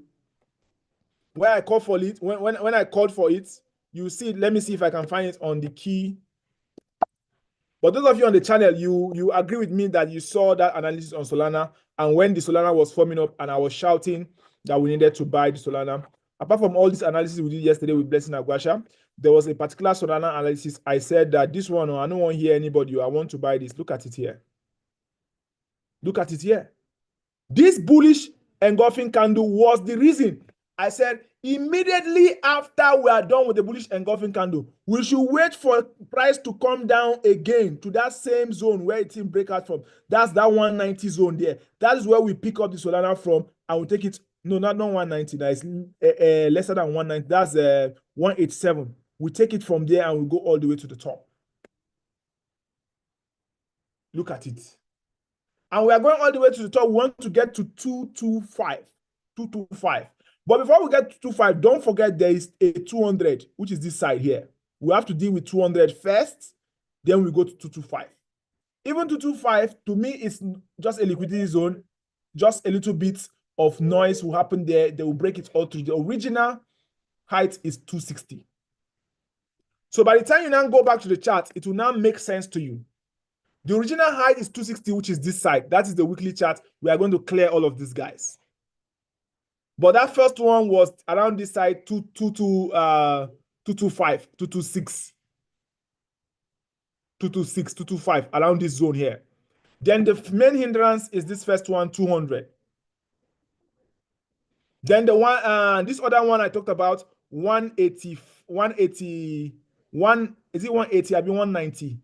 where I call for it. When I called for it, you see it. Let me see if I can find it on the key. But those of you on the channel, you agree with me that you saw that analysis on Solana, and when the Solana was forming up and I was shouting that we needed to buy the Solana. Apart from all this analysis we did yesterday with Blessing Agwasha, there was a particular Solana analysis. I said that this one, I don't want to hear anybody. I want to buy this. Look at it here. Look at it here. This bullish engulfing candle was the reason I said immediately after we are done with the bullish engulfing candle, we should wait for price to come down again to that same zone where it didn't break out from. That's that 190 zone there. That is where we pick up the Solana from, and we take it. No, not 190. That is lesser than 190. That's 187. We take it from there and we go all the way to the top. Look at it. And we are going all the way to the top. We want to get to 225. 225. But before we get to 225, don't forget there is a 200, which is this side here. We have to deal with 200 first, then we go to 225. Even 225, to me, is just a liquidity zone. Just a little bit of noise will happen there. They will break it all through. The original height is 260. So by the time you now go back to the chart, it will now make sense to you. The original height is 260, which is this side. That is the weekly chart. We are going to clear all of these guys. But that first one was around this side, 225, 226, 226, 225, around this zone here. Then the main hindrance is this first one, 200. Then the one, this other one I talked about, 180, 181, is it 180? I mean 190.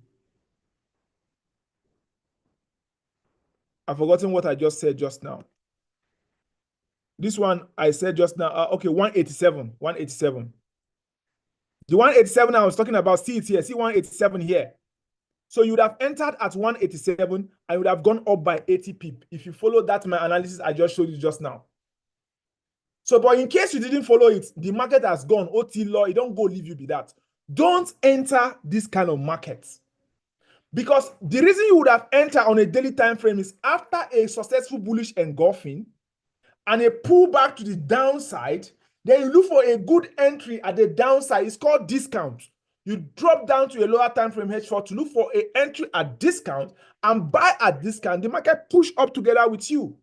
I've forgotten what I just said just now. This one I said just now, okay, 187, 187. The 187 I was talking about, see it here, see 187 here. So you would have entered at 187 and you would have gone up by 80 pip if you follow that my analysis I just showed you just now. So, but in case you didn't follow it, the market has gone, OT law, it don't go leave you be that. Don't enter this kind of market. Because the reason you would have entered on a daily time frame is after a successful bullish engulfing and a pullback to the downside, then you look for a good entry at the downside. It's called discount. You drop down to a lower time frame H4 to look for an entry at discount and buy at discount. The market push up together with you.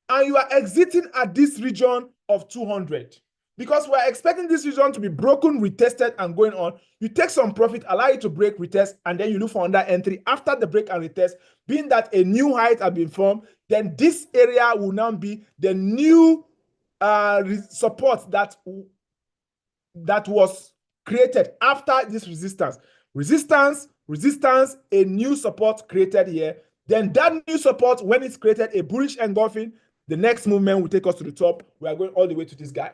And you are exiting at this region of 200. Because we're expecting this region to be broken, retested, and going on. You take some profit, allow it to break, retest, and then you look for another entry after the break and retest. Being that a new height has been formed, then this area will now be the new support that was created after this resistance. Resistance, a new support created here. Then that new support, when it's created, a bullish engulfing, the next movement will take us to the top. We are going all the way to this guy.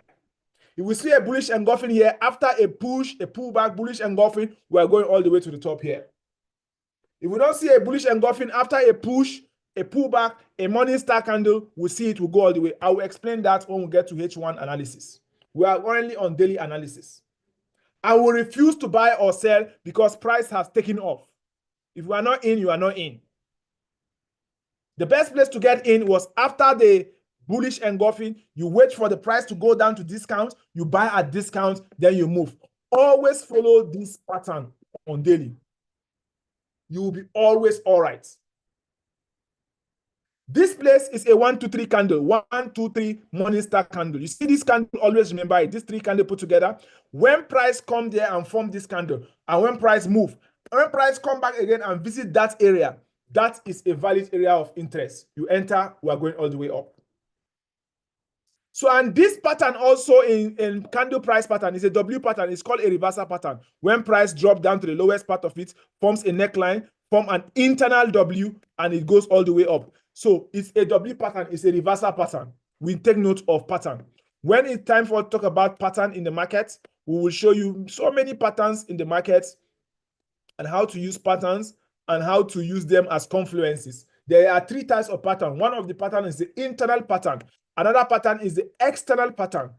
If we see a bullish engulfing here, after a push, a pullback, bullish engulfing, we are going all the way to the top here. If we don't see a bullish engulfing after a push, a pullback, a morning star candle, we'll see it will go all the way. I will explain that when we get to H1 analysis. We are currently on daily analysis. I will refuse to buy or sell because price has taken off. If you are not in, you are not in. The best place to get in was after the bullish engulfing. You wait for the price to go down to discount, you buy at discount, then you move. Always follow this pattern on daily. You will be always all right. This place is a 1, 2, 3 candle. 1, 2, 3 morning star candle. You see this candle, always remember it. These 3 candles put together. When price come there and form this candle, and when price move, when price come back again and visit that area, that is a valid area of interest. You enter, we are going all the way up. So, and this pattern also in candle price pattern is a W pattern. It's called a reversal pattern. When price drop down to the lowest part of it, forms a neckline, form an internal W, and it goes all the way up. So it's a W pattern, it's a reversal pattern. We take note of pattern. When it's time for to talk about pattern in the market, we will show you so many patterns in the market and how to use patterns and how to use them as confluences. There are 3 types of pattern. One of the pattern is the internal pattern. Another pattern is the external pattern.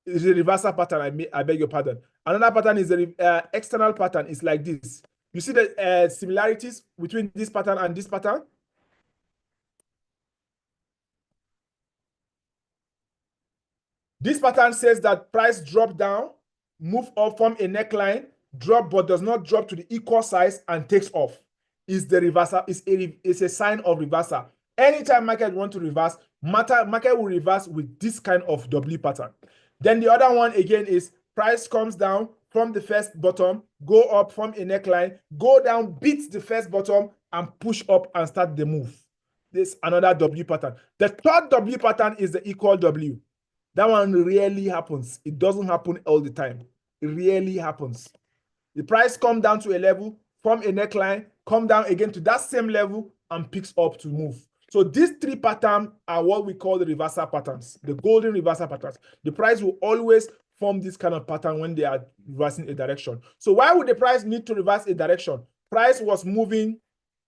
It's a reversal pattern, I beg your pardon. Another pattern is the external pattern. It's like this. You see the similarities between this pattern and this pattern? This pattern says that price drop down, move up, form a neckline, drop but does not drop to the equal size and takes off. is the reversal, is a sign of reversal. Anytime market want to reverse, market will reverse with this kind of W pattern. Then the other one again is price comes down from the first bottom, go up from a neckline, go down, beat the first bottom, and push up and start the move. This another W pattern. The third W pattern is the equal W. That one rarely happens. It doesn't happen all the time. It rarely happens. The price come down to a level, from a neckline, come down again to that same level, and picks up to move. So these three patterns are what we call the reversal patterns, the golden reversal patterns. The price will always form this kind of pattern when they are reversing a direction. So why would the price need to reverse a direction? Price was moving,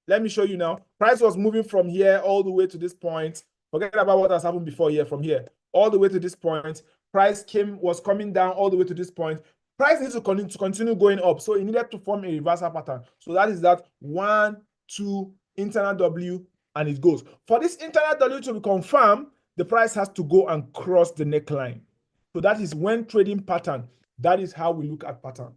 let me show you now. Price was moving from here all the way to this point. Forget about what has happened before here, from here, all the way to this point. Price was coming down all the way to this point. Price needs to continue going up. So it needed to form a reversal pattern. So that is that 1, 2, internal W, and it goes. For this internal W to be confirmed, the price has to go and cross the neckline. So that is when trading pattern. That is how we look at pattern.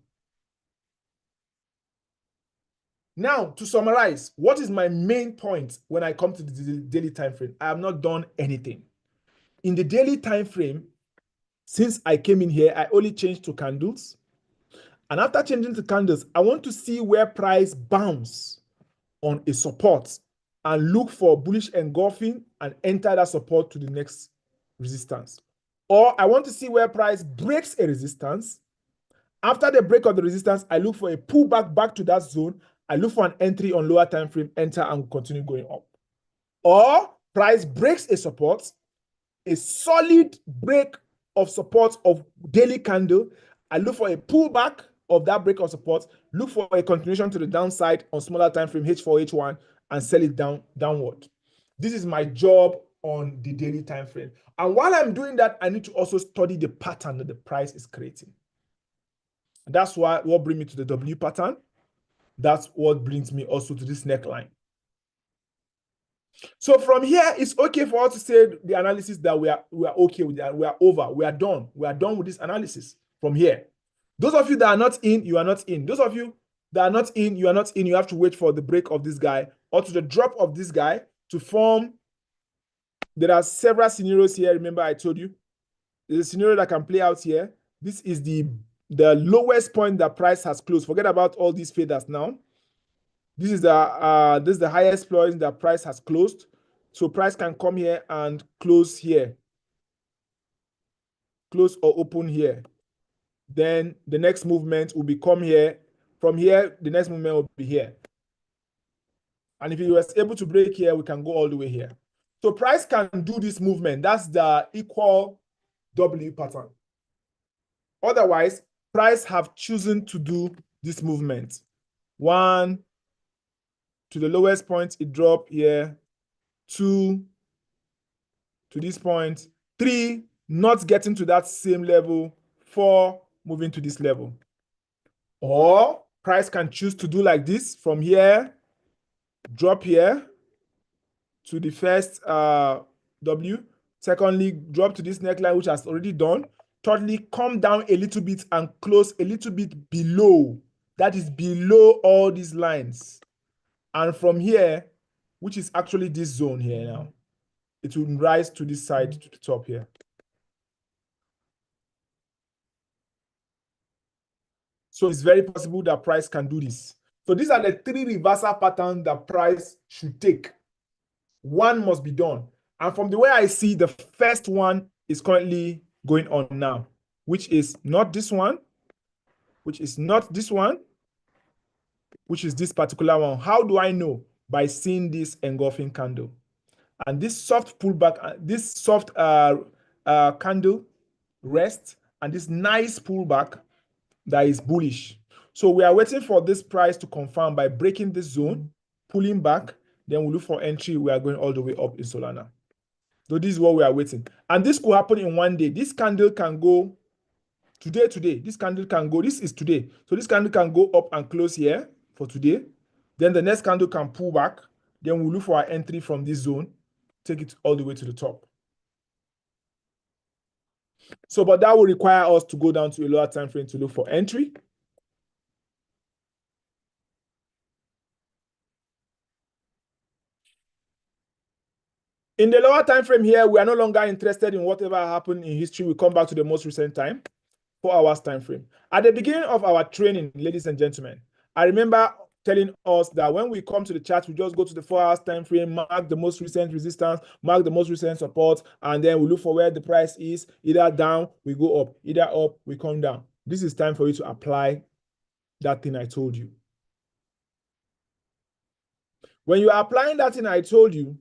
Now, to summarize, what is my main point when I come to the daily time frame? I have not done anything. In the daily time frame, since I came in here, I only changed to candles. And after changing to candles, I want to see where price bounce on a support and look for bullish engulfing and enter that support to the next resistance. Or I want to see where price breaks a resistance. After the break of the resistance, I look for a pullback back to that zone. I look for an entry on lower time frame, enter and continue going up. Or price breaks a support, a solid break of support of daily candle. I look for a pullback of that break of support, look for a continuation to the downside on smaller time frame H4, H1, and sell it downward. This is my job on the daily time frame. And while I'm doing that, I need to also study the pattern that the price is creating. And that's what brings me to the W pattern. That's what brings me also to this neckline. So from here, it's okay for us to say the analysis that we are okay with that. We are over. We are done. We are done with this analysis from here. Those of you that are not in, you are not in. Those of you that are not in, you are not in. You have to wait for the break of this guy or to the drop of this guy to form. There are several scenarios here. Remember, I told you there's a scenario that can play out here. This is the lowest point that price has closed. Forget about all these faders now. This is the highest point that price has closed. So price can come here and close here. Close or open here. Then the next movement will become here. From here, the next movement will be here. And if it was able to break here, we can go all the way here. So price can do this movement. That's the equal W pattern. Otherwise, price have chosen to do this movement. 1, to the lowest point, it dropped here. 2, to this point. 3, not getting to that same level. 4, moving to this level. Or price can choose to do like this from here, drop here to the first W. Secondly, drop to this neckline, which has already done. Thirdly, come down a little bit and close a little bit below. That is below all these lines. And from here, which is actually this zone here now, it will rise to this side, to the top here. So it's very possible that price can do this. So these are the 3 reversal patterns that price should take. One must be done. And from the way I see, the first one is currently going on now, which is not this one, which is not this one, which is this particular one. How do I know? By seeing this engulfing candle. And this soft pullback, this soft candle rest, and this nice pullback that is bullish. So we are waiting for this price to confirm by breaking this zone, pulling back, then we look for entry. We are going all the way up in Solana. So this is what we are waiting. And this could happen in one day. This candle can go today. This candle can go, this is today. So this candle can go up and close here for today. Then the next candle can pull back. Then we'll look for our entry from this zone, take it all the way to the top. So, but that will require us to go down to a lower time frame to look for entry. In the lower time frame here, we are no longer interested in whatever happened in history. We come back to the most recent time, 4 hours time frame. At the beginning of our training, ladies and gentlemen, I remember telling us that when we come to the chart, we just go to the 4 hours time frame, mark the most recent resistance, mark the most recent support, and then we look for where the price is. Either down, we go up, either up, we come down. This is time for you to apply that thing I told you. When you are applying that thing I told you,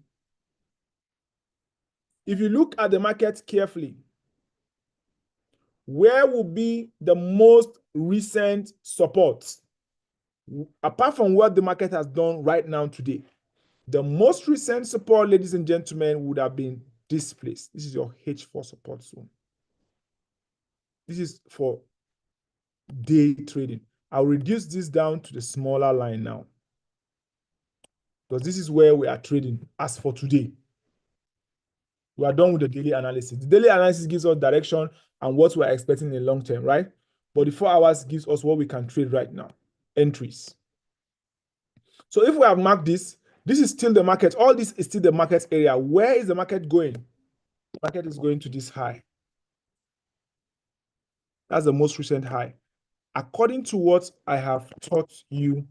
if you look at the market carefully, where will be the most recent support? Apart from what the market has done right now today, the most recent support, ladies and gentlemen, would have been this place. This is your H4 support zone. This is for day trading. I'll reduce this down to the smaller line now, because this is where we are trading as for today. We are done with the daily analysis. The daily analysis gives us direction and what we are expecting in the long term, right? But the 4 hours gives us what we can trade right now, entries. So if we have marked this, this is still the market. All this is still the market area. Where is the market going? The market is going to this high. That's the most recent high. According to what I have taught you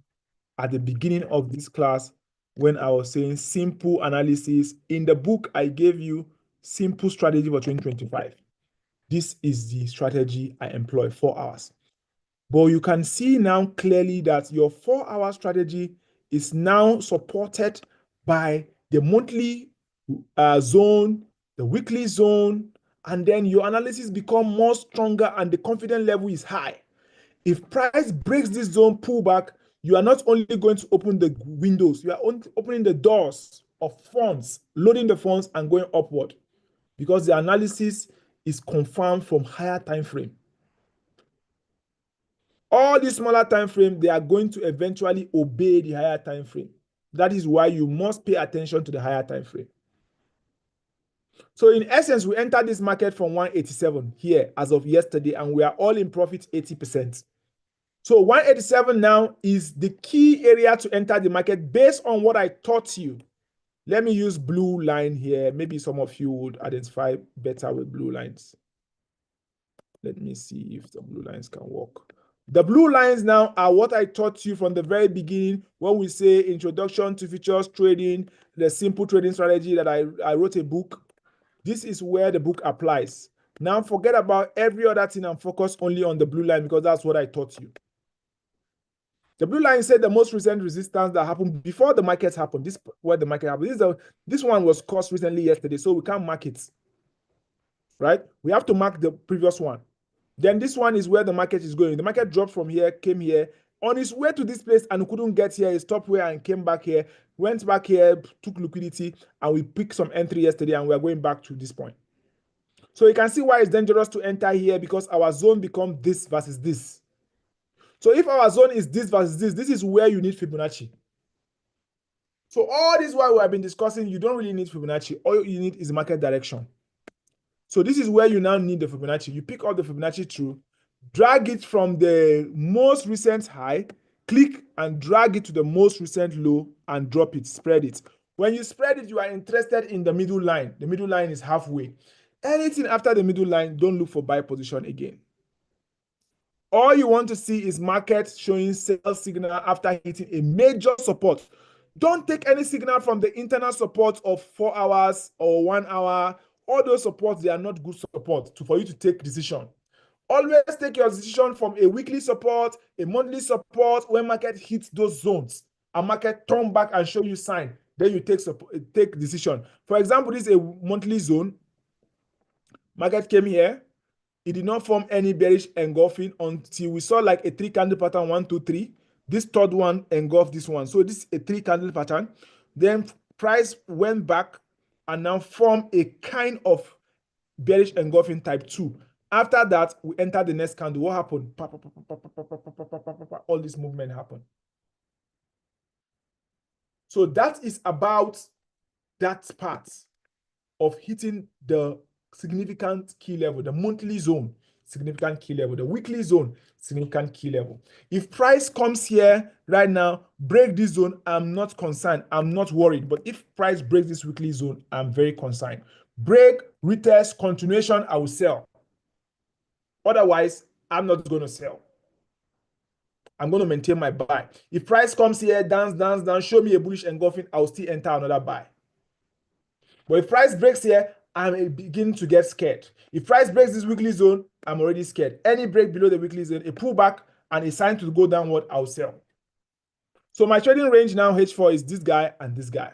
at the beginning of this class, when I was saying simple analysis, in the book I gave you simple strategy for 2025. This is the strategy I employ, 4 hours. But you can see now clearly that your 4-hour strategy is now supported by the monthly zone, the weekly zone, and then your analysis become more stronger and the confidence level is high. If price breaks this zone pullback, you are not only going to open the windows, you are opening the doors of funds, loading the funds and going upward, because the analysis is confirmed from higher time frame. All these smaller time frame, they are going to eventually obey the higher time frame. That is why you must pay attention to the higher time frame. So in essence, we entered this market from 187 here as of yesterday, and we are all in profit 80%. So 187 now is the key area to enter the market based on what I taught you. Let me use blue line here. Maybe some of you would identify better with blue lines. Let me see if the blue lines can work. The blue lines now are what I taught you from the very beginning when we say introduction to futures trading, the simple trading strategy that I wrote a book. This is where the book applies. Now forget about every other thing and focus only on the blue line, because that's what I taught you. The blue line said the most recent resistance that happened before the market happened. This is where the market happened. This one was crossed recently yesterday, so we can't mark it. Right? We have to mark the previous one. Then this one is where the market is going. The market dropped from here, came here, on its way to this place and couldn't get here. It stopped here and came back here, went back here, took liquidity, and we picked some entry yesterday, and we're going back to this point. So you can see why it's dangerous to enter here, because our zone becomes this versus this. So if our zone is this versus this is where you need Fibonacci. So all this while we have been discussing, you don't really need Fibonacci. All you need is market direction. So this is where you now need the Fibonacci. You pick up the Fibonacci true, drag it from the most recent high, click and drag it to the most recent low and drop it, spread it. When you spread it, you are interested in the middle line. The middle line is halfway. Anything after the middle line, don't look for buy position again. All you want to see is market showing sell signal after hitting a major support. Don't take any signal from the internal support of 4 hours or 1 hour. All those supports, they are not good support for you to take decision. Always take your decision from a weekly support, a monthly support. When market hits those zones, a market turn back and show you sign, then you take decision. For example, this is a monthly zone. Market came here. It did not form any bearish engulfing until we saw like a 3 candle pattern, 1, 2, 3. This third one engulfed this one. So this is a 3 candle pattern. Then price went back and now formed a kind of bearish engulfing type 2. After that, we entered the next candle. What happened? All this movement happened. So that is about that part of hitting the significant key level, the monthly zone. significant key level. The weekly zone, significant key level. If price comes here right now, break this zone, I'm not concerned. I'm not worried. But if price breaks this weekly zone, I'm very concerned. Break, retest, continuation, I will sell. Otherwise, I'm not going to sell. I'm going to maintain my buy. If price comes here, dance, show me a bullish engulfing, I'll still enter another buy. But if price breaks here, I'm beginning to get scared. If price breaks this weekly zone, I'm already scared. Any break below the weekly zone, a pullback and a sign to go downward, I'll sell. So my trading range now, H4, is this guy and this guy.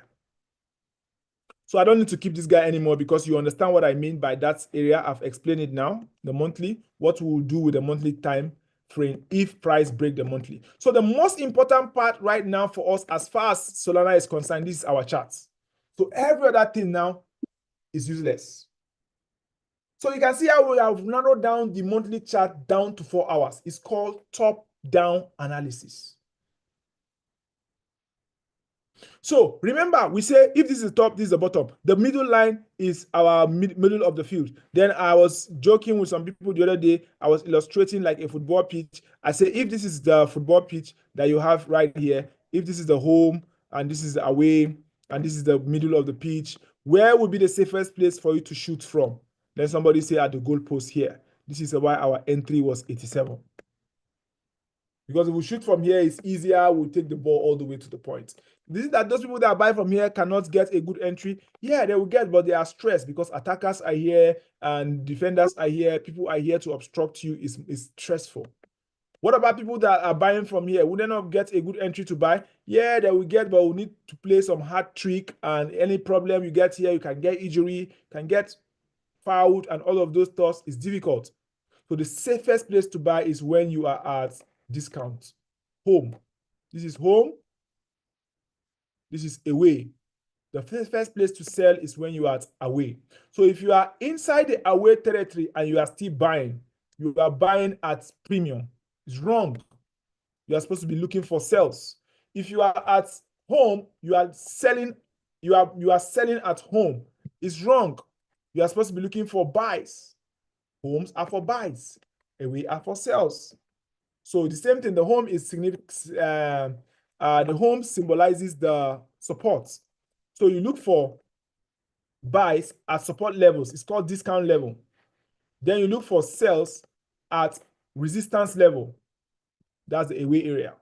So I don't need to keep this guy anymore because you understand what I mean by that area. I've explained it now, the monthly, what we'll do with the monthly time frame if price break the monthly. So the most important part right now for us as far as Solana is concerned, this is our charts. So every other thing now is useless. So you can see how we have narrowed down the monthly chart down to 4 hours. It's called top-down analysis. So remember, we say if this is the top, this is the bottom. The middle line is our middle of the field. Then I was joking with some people the other day. I was illustrating like a football pitch. I say if this is the football pitch that you have right here, if this is the home and this is the away and this is the middle of the pitch, where would be the safest place for you to shoot from? Then somebody say at the goalpost here. This is why our entry was 87. Because if we shoot from here, it's easier. We'll take the ball all the way to the point. This is that those people that buy from here cannot get a good entry. Yeah, they will get, but they are stressed because attackers are here and defenders are here. People are here to obstruct you. It's stressful. What about people that are buying from here? Would they not get a good entry to buy? Yeah, they will get, but we need to play some hard trick. And any problem you get here, you can get injury, can get fouled, and all of those thoughts is difficult. So the safest place to buy is when you are at discount. Home. This is home. This is away. The first place to sell is when you are away. So if you are inside the away territory and you are still buying, you are buying at premium. It's wrong. You are supposed to be looking for sales. If you are at home, you are selling. You are selling at home. It's wrong. You are supposed to be looking for buys. Homes are for buys. Away are for sales. So the same thing. The home is significant. The home symbolizes the support. So you look for buys at support levels. It's called discount level. Then you look for sales at resistance level. That's the away area.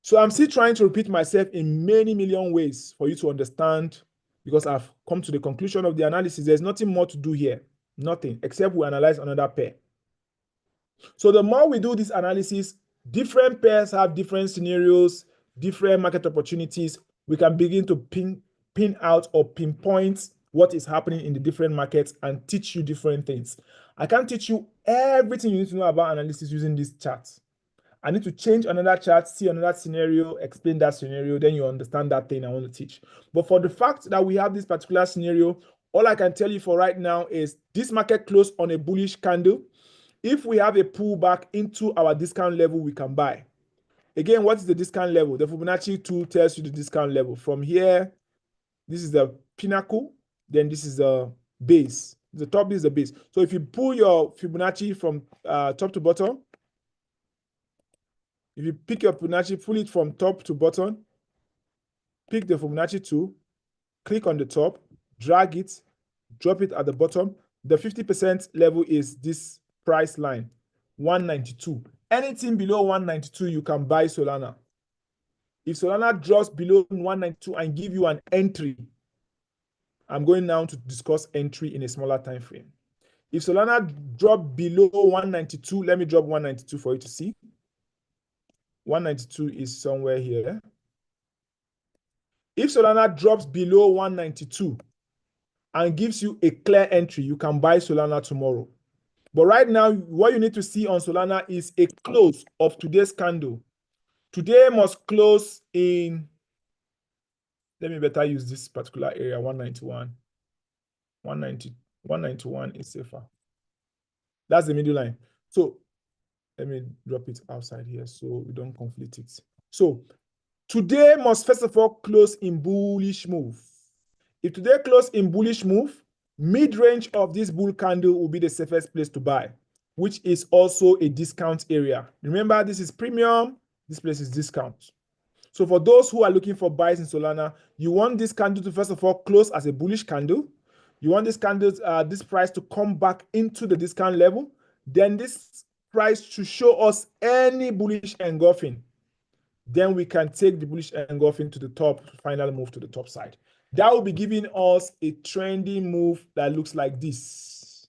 So I'm still trying to repeat myself in many million ways for you to understand, because I've come to the conclusion of the analysis. There's nothing more to do here. Nothing, except we analyze another pair. So the more we do this analysis, different pairs have different scenarios, different market opportunities. We can begin to pin out or pinpoint what is happening in the different markets and teach you different things. I can't teach you everything you need to know about analysis using this chart. I need to change another chart, see another scenario, explain that scenario, then you understand that thing I want to teach. But for the fact that we have this particular scenario, all I can tell you for right now is this market closed on a bullish candle. If we have a pullback into our discount level, we can buy. Again, what is the discount level? The Fibonacci tool tells you the discount level. From here, this is the pinnacle, then this is the base. The top is the base. So if you pull your Fibonacci from top to bottom, if you pick your Fibonacci, pull it from top to bottom, pick the Fibonacci tool, click on the top, drag it, drop it at the bottom. The 50% level is this price line, 192. Anything below 192, you can buy Solana. If Solana drops below 192 and give you an entry, I'm going now to discuss entry in a smaller time frame. If Solana drop below 192, let me drop 192 for you to see. 192 is somewhere here. If Solana drops below 192 and gives you a clear entry, you can buy Solana tomorrow. But right now, what you need to see on Solana is a close of today's candle. Today must close in, let me better use this particular area, 191. 191 is safer. That's the middle line. So let me drop it outside here so we don't conflict it. So today must first of all close in bullish move. If today close in bullish move, Mid-range of this bull candle will be the safest place to buy, which is also a discount area. Remember, this is premium, this place is discount. So for those who are looking for buys in Solana, you want this candle to first of all close as a bullish candle. You want this candle, this price to come back into the discount level. Then this price to show us any bullish engulfing. Then we can take the bullish engulfing to the top, final move to the top side. That will be giving us a trendy move that looks like this.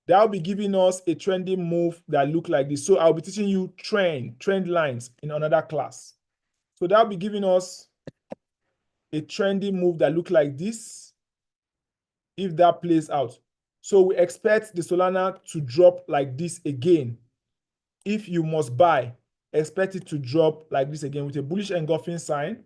That will be giving us a trendy move that looks like this. So I'll be teaching you trend lines in another class. So that will be giving us a trendy move that looks like this if that plays out. So we expect the Solana to drop like this again. If you must buy, expect it to drop like this again with a bullish engulfing sign.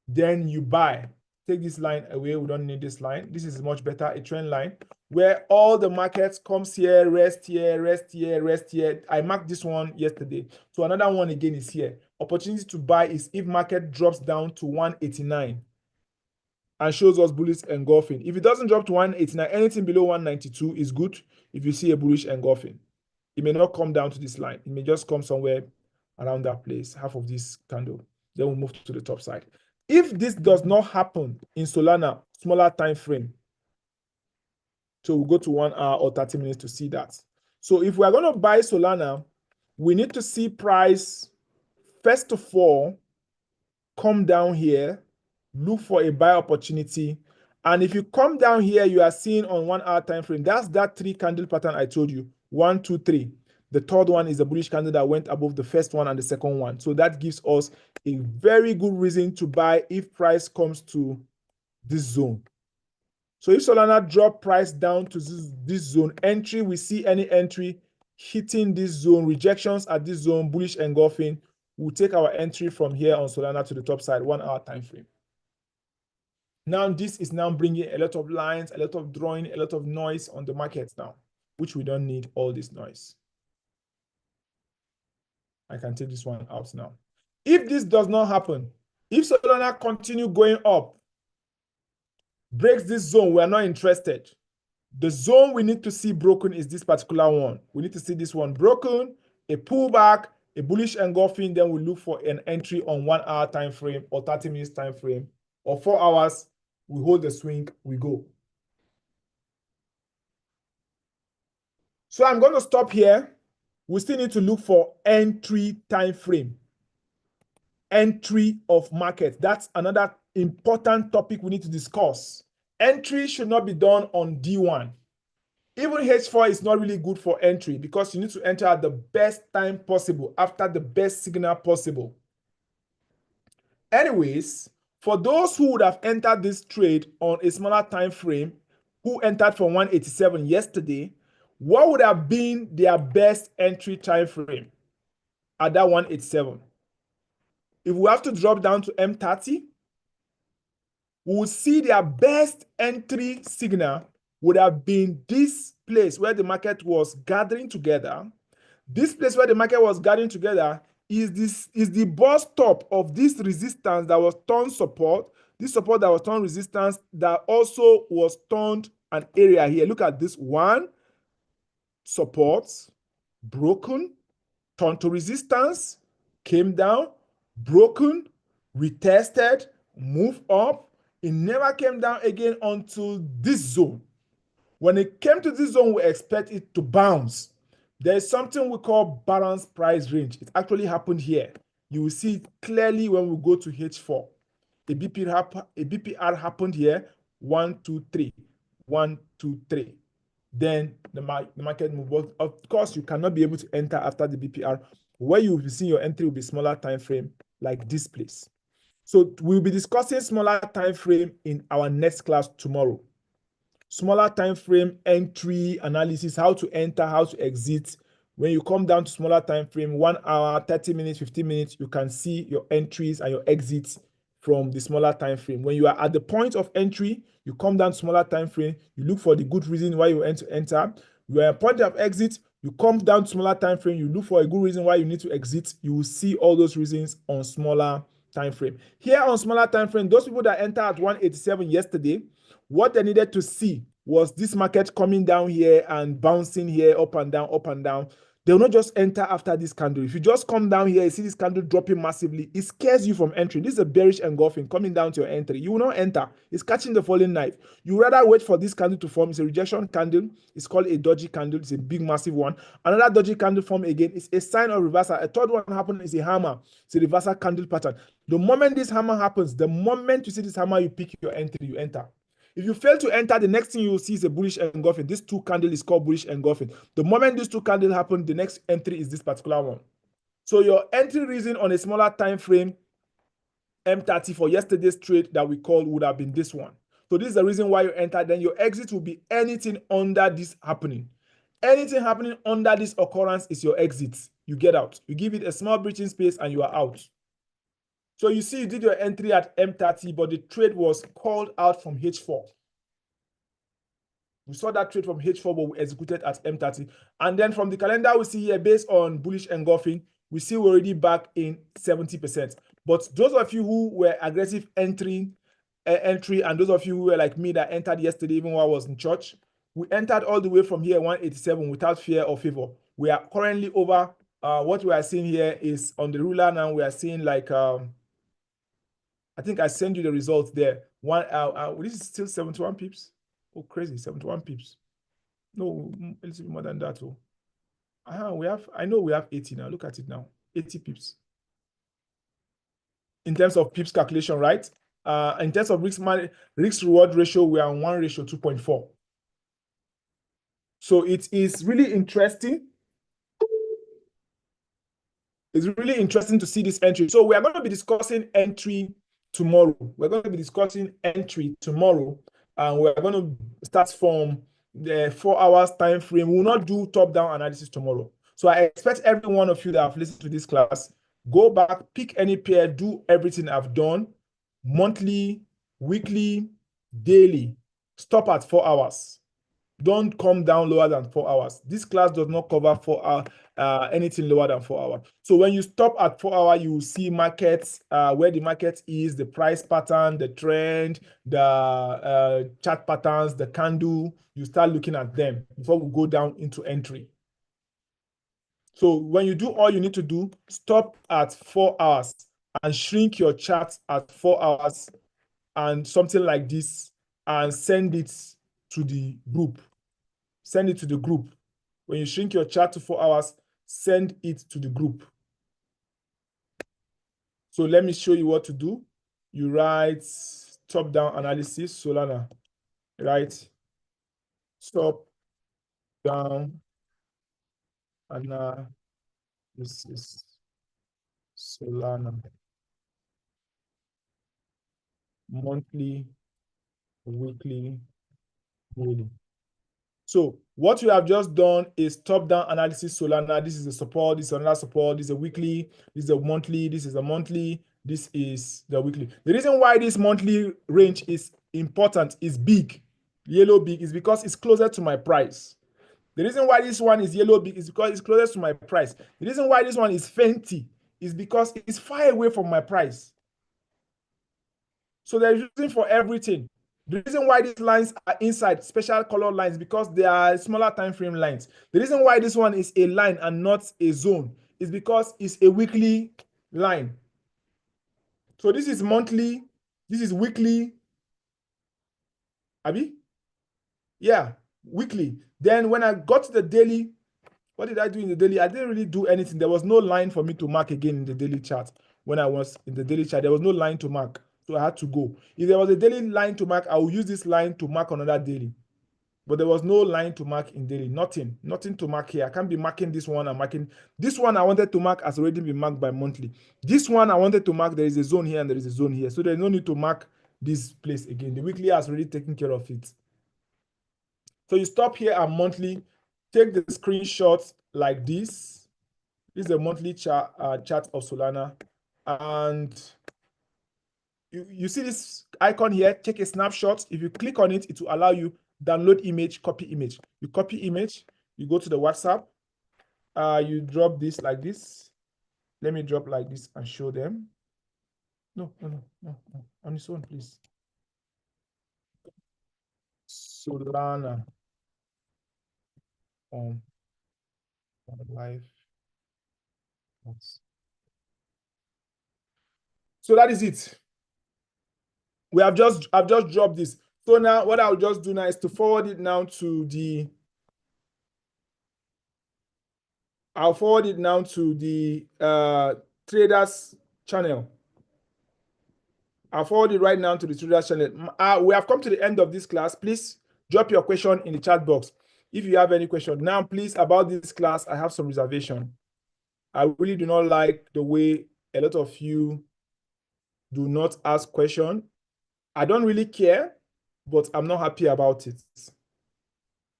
Then you buy. Take this line away. We don't need this line. This is much better, a trend line where all the markets comes here, rest here, rest here, rest here. I marked this one yesterday. So another one again is here. Opportunity to buy is if market drops down to 189 and shows us bullish engulfing. If it doesn't drop to 189, anything below 192 is good if you see a bullish engulfing. It may not come down to this line. It may just come somewhere around that place, half of this candle. Then we'll move to the top side. If this does not happen in Solana, smaller time frame, so we'll go to 1 hour or 30 minutes to see that. So if we are going to buy Solana, we need to see price, first of all, come down here, look for a buy opportunity. And if you come down here, you are seeing on 1 hour time frame, that's that 3 candle pattern I told you, 1, 2, 3. The third one is a bullish candle that went above the first one and the second one. So that gives us a very good reason to buy if price comes to this zone. So if Solana drop price down to this zone, entry, we see any entry hitting this zone, rejections at this zone, bullish engulfing, we'll take our entry from here on Solana to the top side, 1 hour time frame. Now this is now bringing a lot of lines, a lot of drawing, a lot of noise on the market now, which we don't need all this noise. I can take this one out now. If this does not happen, if Solana continue going up, breaks this zone, we are not interested. The zone we need to see broken is this particular one. We need to see this one broken, a pullback, a bullish engulfing, then we look for an entry on 1 hour time frame or 30 minutes time frame or 4 hours. We hold the swing, we go. So I'm going to stop here. We still need to look for entry time frame. Entry of market. That's another important topic we need to discuss. Entry should not be done on D1. Even H4 is not really good for entry because you need to enter at the best time possible after the best signal possible. Anyways, for those who would have entered this trade on a smaller time frame, who entered from 187 yesterday, what would have been their best entry time frame at that 187? If we have to drop down to M30, we will see their best entry signal would have been this place where the market was gathering together. This place where the market was gathering together is the bus stop of this resistance that was turned support. This support that was turned resistance that also was turned an area here. Look at this one. Supports, broken, turned to resistance, came down, broken, retested, moved up. It never came down again until this zone. When it came to this zone, we expect it to bounce. There is something we call balanced price range. It actually happened here. You will see it clearly when we go to H4. A BPR happened here, 1, 2, 3, 1, 2, 3. Then the market move. Of course, you cannot be able to enter after the BPR. Where you will be seeing your entry will be smaller time frame like this place. So we'll be discussing smaller time frame in our next class tomorrow. Smaller time frame entry analysis, how to enter, how to exit. When you come down to smaller time frame, 1 hour, 30 minutes, 15 minutes, you can see your entries and your exits from the smaller time frame. When you are at the point of entry, you come down to smaller time frame, you look for the good reason why you want to enter. You are at point of exit, you come down to smaller time frame, you look for a good reason why you need to exit. You will see all those reasons on smaller time frame. Here on smaller time frame, those people that entered at 187 yesterday, What they needed to see was this market coming down here and bouncing here, up and down, up and down. They will not just enter after this candle. If you just come down here, you see this candle dropping massively, it scares you from entering. This is a bearish engulfing coming down to your entry. You will not enter. It's catching the falling knife. You rather wait for this candle to form. It's a rejection candle. It's called a doji candle. It's a big, massive one. Another doji candle form again. It's a sign of reversal. A third one happened is a hammer. It's a reversal candle pattern. The moment this hammer happens, the moment you see this hammer, you pick your entry, you enter. If you fail to enter, the next thing you will see is a bullish engulfing. This two candle is called bullish engulfing. The moment these two candles happen, the next entry is this particular one. So your entry reason on a smaller time frame, M30 for yesterday's trade that we called would have been this one. So this is the reason why you enter. Then your exit will be anything under this happening. Anything happening under this occurrence is your exit. You get out. You give it a small breathing space and you are out. So you see, you did your entry at M30, but the trade was called out from H4. We saw that trade from H4, but we executed at M30. And then from the calendar, we see here, based on bullish engulfing, we see we're already back in 70%. But those of you who were aggressive entry, and those of you who were like me that entered yesterday, even while I was in church, we entered all the way from here, 187, without fear or favor. We are currently over. What we are seeing here is on the ruler now, we are seeing like, I think I sent you the results there. This is still 71 pips. Oh, crazy, 71 pips. No, a little bit more than that. Oh, I know we have 80 now. Look at it now, 80 pips. In terms of pips calculation, right? In terms of risk reward ratio, we are on 1:2.4. So it is really interesting. It's really interesting to see this entry. So we are going to be discussing entry tomorrow. We're going to be discussing entry tomorrow. And we're going to start from the 4 hours time frame. We will not do top-down analysis tomorrow. So I expect every one of you that have listened to this class, go back, pick any pair, do everything I've done, monthly, weekly, daily. Stop at 4 hours. Don't come down lower than 4 hours. This class does not cover 4 hours, anything lower than 4 hours. So when you stop at 4 hours, you will see markets, where the market is, the price pattern, the trend, the chart patterns, the candle. You start looking at them before we go down into entry. So when you do all you need to do, stop at 4 hours and shrink your chart at 4 hours and something like this, and send it to the group. Send it to the group. When you shrink your chart to 4 hours, send it to the group. So let me show you what to do. You write top-down analysis, Solana. Right? Top-down analysis, Solana. Monthly, weekly, daily. So what we have just done is top-down analysis Solana. This is the support, this is another support, this is a weekly, this is a monthly, this is a monthly, this is the weekly. The reason why this monthly range is important, is big, yellow big, is because it's closer to my price. The reason why this one is yellow big is because it's closer to my price. The reason why this one is fainty is because it's far away from my price. So there's reason for everything. The reason why these lines are inside special color lines, because they are smaller time frame lines. The reason why this one is a line and not a zone is because it's a weekly line. So this is monthly, this is weekly. Abi? Yeah, weekly. Then when I got to the daily, what did I do in the daily? I didn't really do anything. There was no line for me to mark again in the daily chart. When I was in the daily chart, there was no line to mark. So I had to go. If there was a daily line to mark, I will use this line to mark another daily. But there was no line to mark in daily. Nothing to mark here. I can't be marking this one and marking. This one I wanted to mark has already been marked by monthly. This one I wanted to mark, there is a zone here and there is a zone here. So there's no need to mark this place again. The weekly has already taken care of it. So you stop here at monthly, take the screenshot like this. This is a monthly chart of Solana. And you see this icon here, take a snapshot. If you click on it, it will allow you download image, copy image. You copy image, you go to the WhatsApp, you drop this like this. Let me drop like this and show them. No. On this one, please. Solana on live. So that is it. I've just dropped this. So now what I'll just do now is to forward it now to the traders channel. I'll forward it right now to the traders channel. We have come to the end of this class. Please drop your question in the chat box if you have any question. Now, please, about this class, I have some reservation. I really do not like the way a lot of you do not ask question. I don't really care, but I'm not happy about it.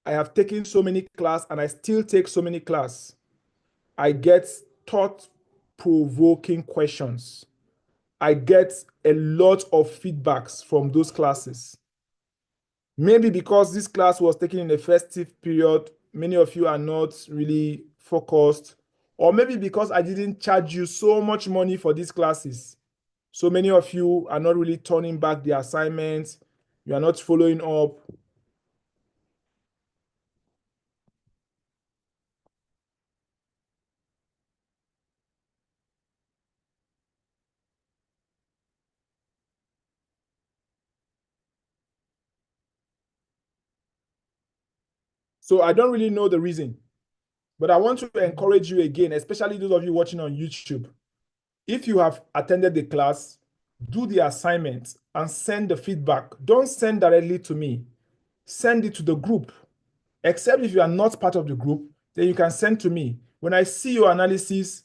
I have taken so many classes and I still take so many classes. I get thought-provoking questions. I get a lot of feedbacks from those classes. Maybe because this class was taken in a festive period, many of you are not really focused, or maybe because I didn't charge you so much money for these classes. So many of you are not really turning back the assignments. You are not following up. So I don't really know the reason, but I want to encourage you again, especially those of you watching on YouTube. If you have attended the class, do the assignment and send the feedback. Don't send directly to me. Send it to the group. Except if you are not part of the group, then you can send to me. When I see your analysis,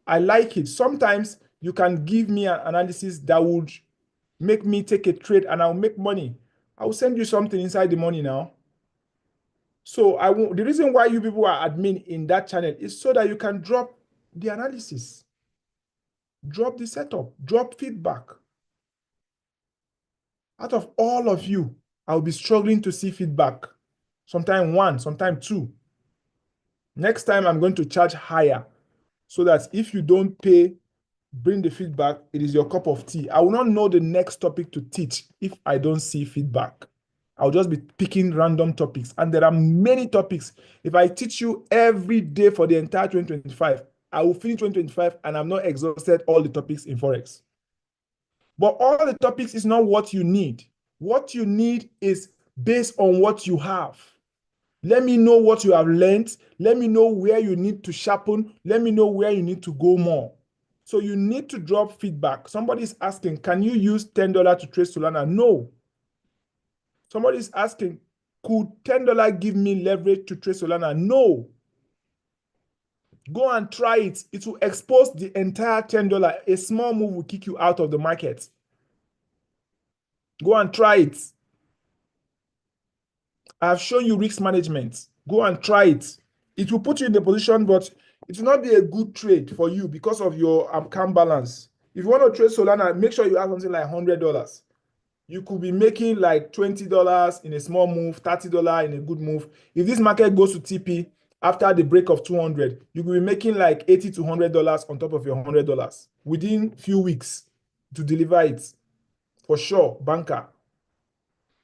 I like it. Sometimes you can give me an analysis that would make me take a trade and I'll make money. I will send you something inside the money now. So the reason why you people are admin in that channel is so that you can drop the analysis, drop the setup, drop feedback. Out of all of you, I'll be struggling to see feedback. Sometime 1, sometime 2. Next time I'm going to charge higher so that if you don't pay, bring the feedback, it is your cup of tea. I will not know the next topic to teach if I don't see feedback. I'll just be picking random topics. And there are many topics. If I teach you every day for the entire 2025, I will finish 2025 and I've not exhausted all the topics in Forex. But all the topics is not what you need. What you need is based on what you have. Let me know what you have learned. Let me know where you need to sharpen. Let me know where you need to go more. So you need to drop feedback. Somebody is asking, can you use $10 to trade Solana? No. Somebody is asking, could $10 give me leverage to trade Solana? No. Go and try it. It will expose the entire $10. A small move will kick you out of the market. Go and try it. I have shown you risk management. Go and try it. It will put you in the position, but it will not be a good trade for you because of your account balance. If you want to trade Solana, make sure you have something like $100. You could be making like $20 in a small move, $30 in a good move. If this market goes to TP after the break of 200, you could be making like $80 to $100 on top of your $100 within few weeks to deliver it. For sure, banker.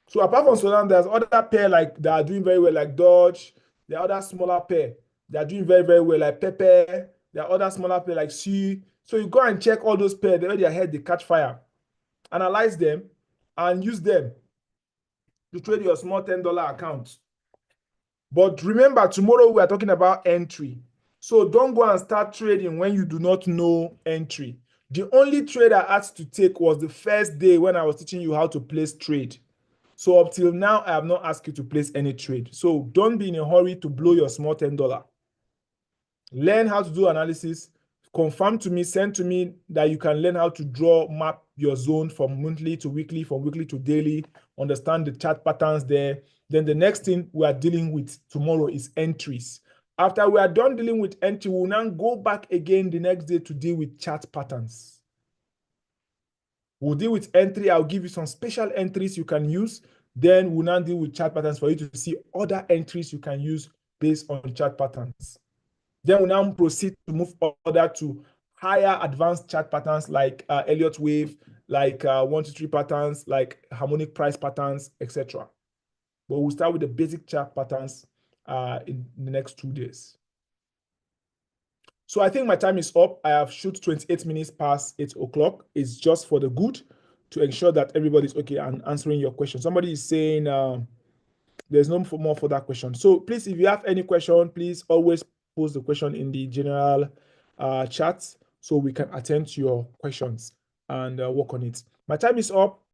So apart from Solana, there's other pair like that are doing very well, like Dodge. There are other smaller pair that are doing very, very well, like Pepe. There are other smaller pair like C. So you go and check all those pairs, the way their head they catch fire. Analyze them and use them to trade your small $10 account. But remember, tomorrow we are talking about entry. So don't go and start trading when you do not know entry. The only trade I had to take was the first day when I was teaching you how to place trade. So up till now, I have not asked you to place any trade. So don't be in a hurry to blow your small $10. Learn how to do analysis. Confirm to me, send to me that you can learn how to map your zone from monthly to weekly, from weekly to daily, understand the chart patterns there. Then the next thing we are dealing with tomorrow is entries. After we are done dealing with entry, we'll now go back again the next day to deal with chart patterns. We'll deal with entry. I'll give you some special entries you can use. Then we'll now deal with chart patterns for you to see other entries you can use based on chart patterns. Then we'll now proceed to move further to higher advanced chart patterns like Elliott wave, like 1, 2, 3 patterns, like harmonic price patterns, etc. but we'll start with the basic chart patterns in the next 2 days. So I think my time is up. I have shoot 28 minutes past 8 o'clock. It's just for the good to ensure that everybody's okay and answering your question. Somebody is saying there's no more for that question. So please, if you have any question, please always post the question in the general chat so we can attend to your questions and work on it. My time is up.